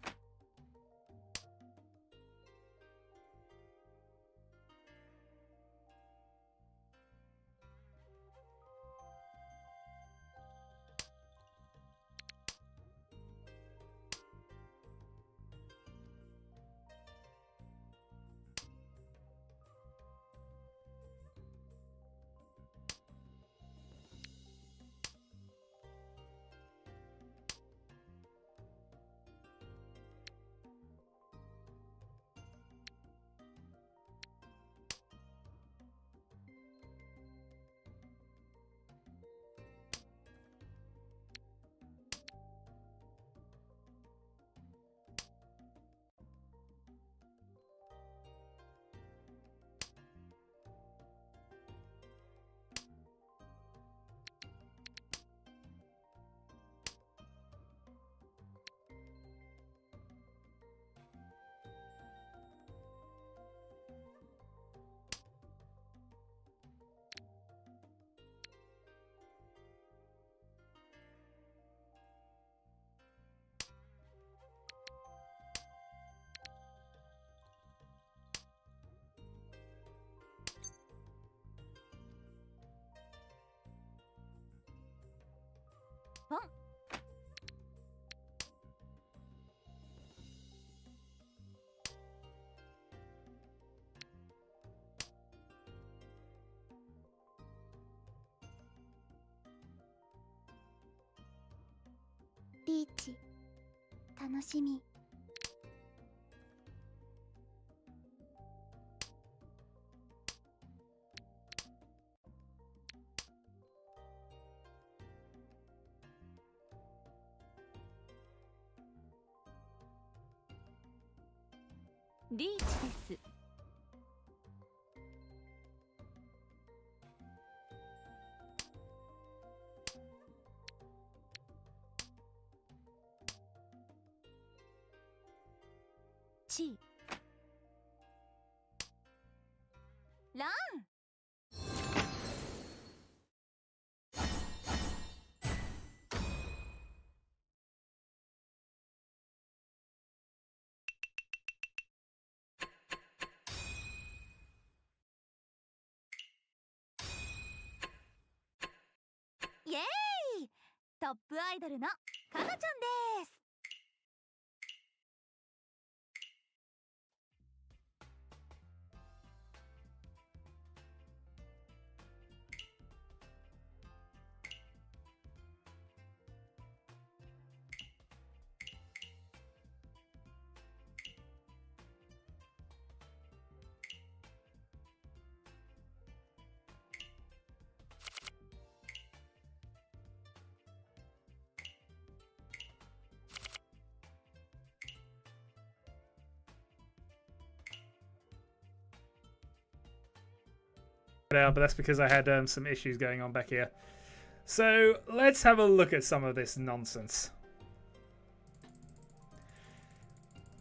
リーチ楽しみ。リーチです。チラン。イエーイ、トップアイドルのかなちゃんです。But that's because I had some issues going on back here. So let's have a look at some of this nonsense.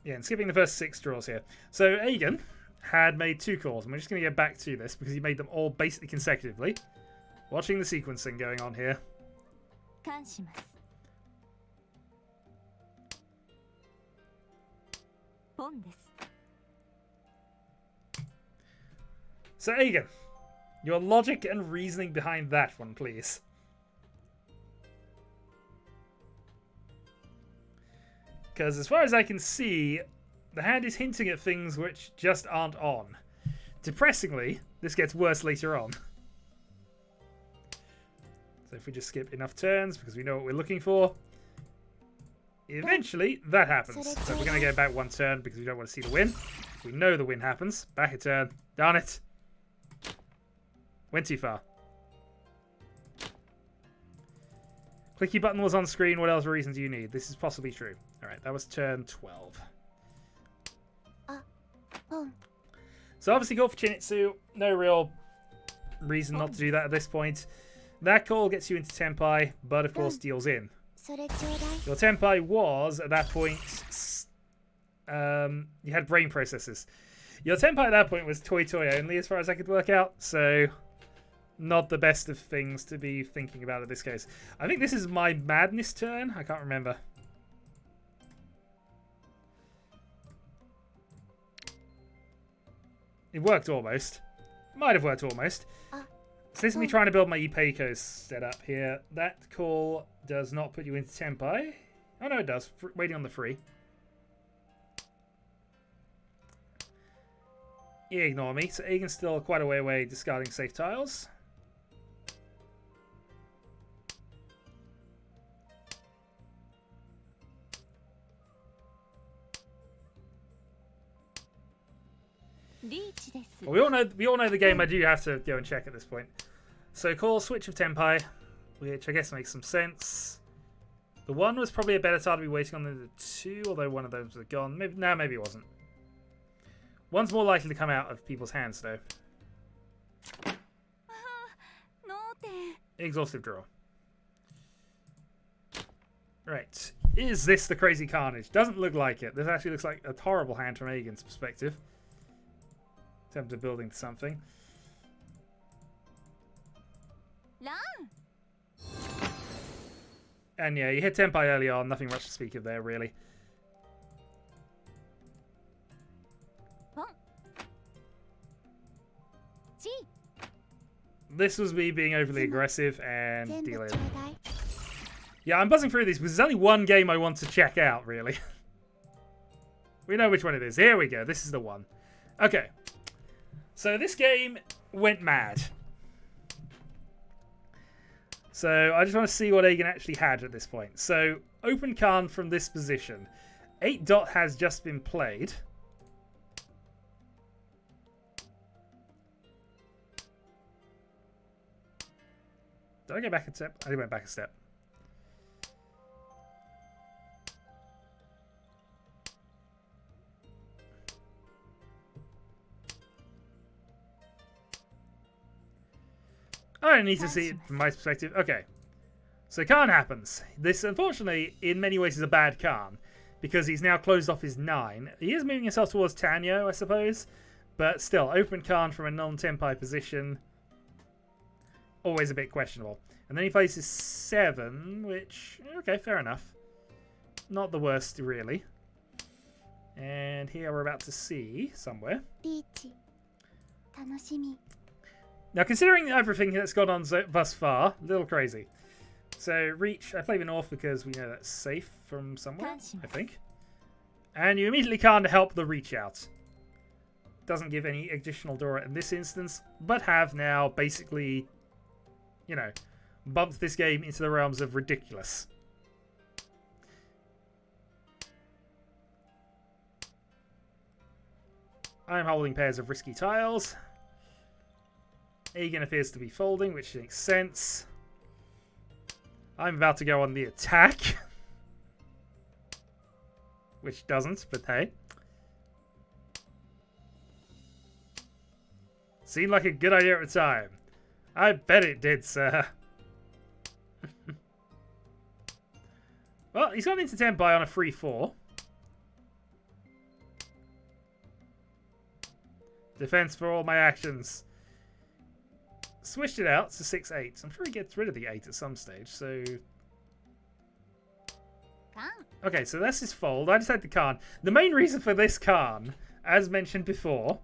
Yeah, and skipping the first 6 draws here. So Aegon had made 2 calls, and we're just going to get back to this because he made them all basically consecutively. Watching the sequencing going on here. So Aegon, your logic and reasoning behind that one, please. Because as far as I can see, the hand is hinting at things which just aren't on. Depressingly, this gets worse later on. So if we just skip enough turns, because we know what we're looking for, eventually that happens. So we're going to go back 1 turn because we don't want to see the win. We know the win happens. Back a turn. Darn it. Went too far. Clicky button was on screen. What else reason do you need? This is possibly true. Alright, that was turn 12. So obviously go for Chinitsu. No real reason not to do that at this point. That call gets you into Tenpai, but of course deals in. Your Tenpai was, at that point, you had brain processors. Your Tenpai at that point was Toy only as far as I could work out, so not the best of things to be thinking about in this case. I think this is my madness turn. I can't remember. It worked almost. Might have worked almost. So this is me trying to build my Ipeiko setup here. That call does not put you into Tenpai. Oh no, it does. Waiting on the free. Yeah, ignore me. So Aegon's still quite a way away, discarding safe tiles. Well, we all know the game. I do have to go and check at this point. So call switch of Tenpai, which I guess makes some sense. The 1 was probably a better tile to be waiting on than the 2, although one of those was gone. Maybe, no, maybe it wasn't. 1's more likely to come out of people's hands, though. Exhaustive draw. Right. Is this the Crazy Carnage? Doesn't look like it. This actually looks like a horrible hand from Aegon's perspective. Attempt of building to something. And yeah, you hit Tenpai early on. Nothing much to speak of there, really. This was me being overly aggressive and dealing. Yeah, I'm buzzing through these because there's only one game I want to check out, really. We know which one it is. Here we go. This is the one. Okay. So this game went mad. So I just want to see what Aegon actually had at this point. So open Khan from this position. 8 dot has just been played. Did I go back a step? I went back a step. I don't need to see it from my perspective. Okay. So Khan happens. This, unfortunately, in many ways is a bad Khan. Because he's now closed off his 9. He is moving himself towards Tanyo, I suppose. But still, open Khan from a non-Tenpai position. Always a bit questionable. And then he plays his 7, which... Okay, fair enough. Not the worst, really. And here we're about to see, somewhere... Riichi. Tanoshimi. Now, considering everything that's gone on thus far, a little crazy. So, Reach, I play the North because we know that's safe from somewhere, I think. And you immediately can't help the Reach out. Doesn't give any additional Dora in this instance, but have now basically, you know, bumped this game into the realms of ridiculous. I'm holding pairs of risky tiles. Aegon appears to be folding, which makes sense. I'm about to go on the attack. Which doesn't, but hey. Seemed like a good idea at the time. I bet it did, sir. Well, he's gone into Tenpai on a free 4. Defense for all my actions. Switched it out to 6-8. I'm sure he gets rid of the 8 at some stage, so... Okay, so that's his fold. I just had the Khan. The main reason for this Khan, as mentioned before,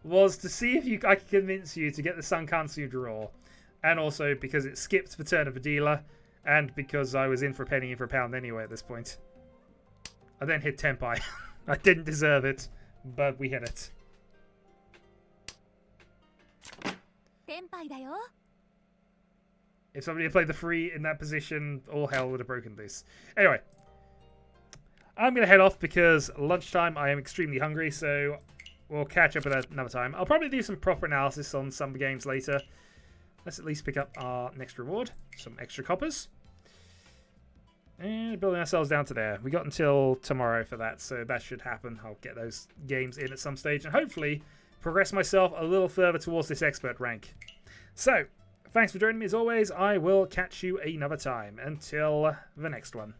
was to see if I could convince you to get the Sun Kansu draw. And also because it skipped the turn of a dealer, and because I was in for a penny, in for a pound anyway at this point. I then hit Tenpai. I didn't deserve it, but we hit it. If somebody had played the free in that position, all hell would have broken loose. Anyway, I'm going to head off because lunchtime, I am extremely hungry, so we'll catch up at another time. I'll probably do some proper analysis on some games later. Let's at least pick up our next reward, some extra coppers. And building ourselves down to there. We got until tomorrow for that, so that should happen. I'll get those games in at some stage and hopefully progress myself a little further towards this expert rank. So, thanks for joining me as always. I will catch you another time. Until the next one.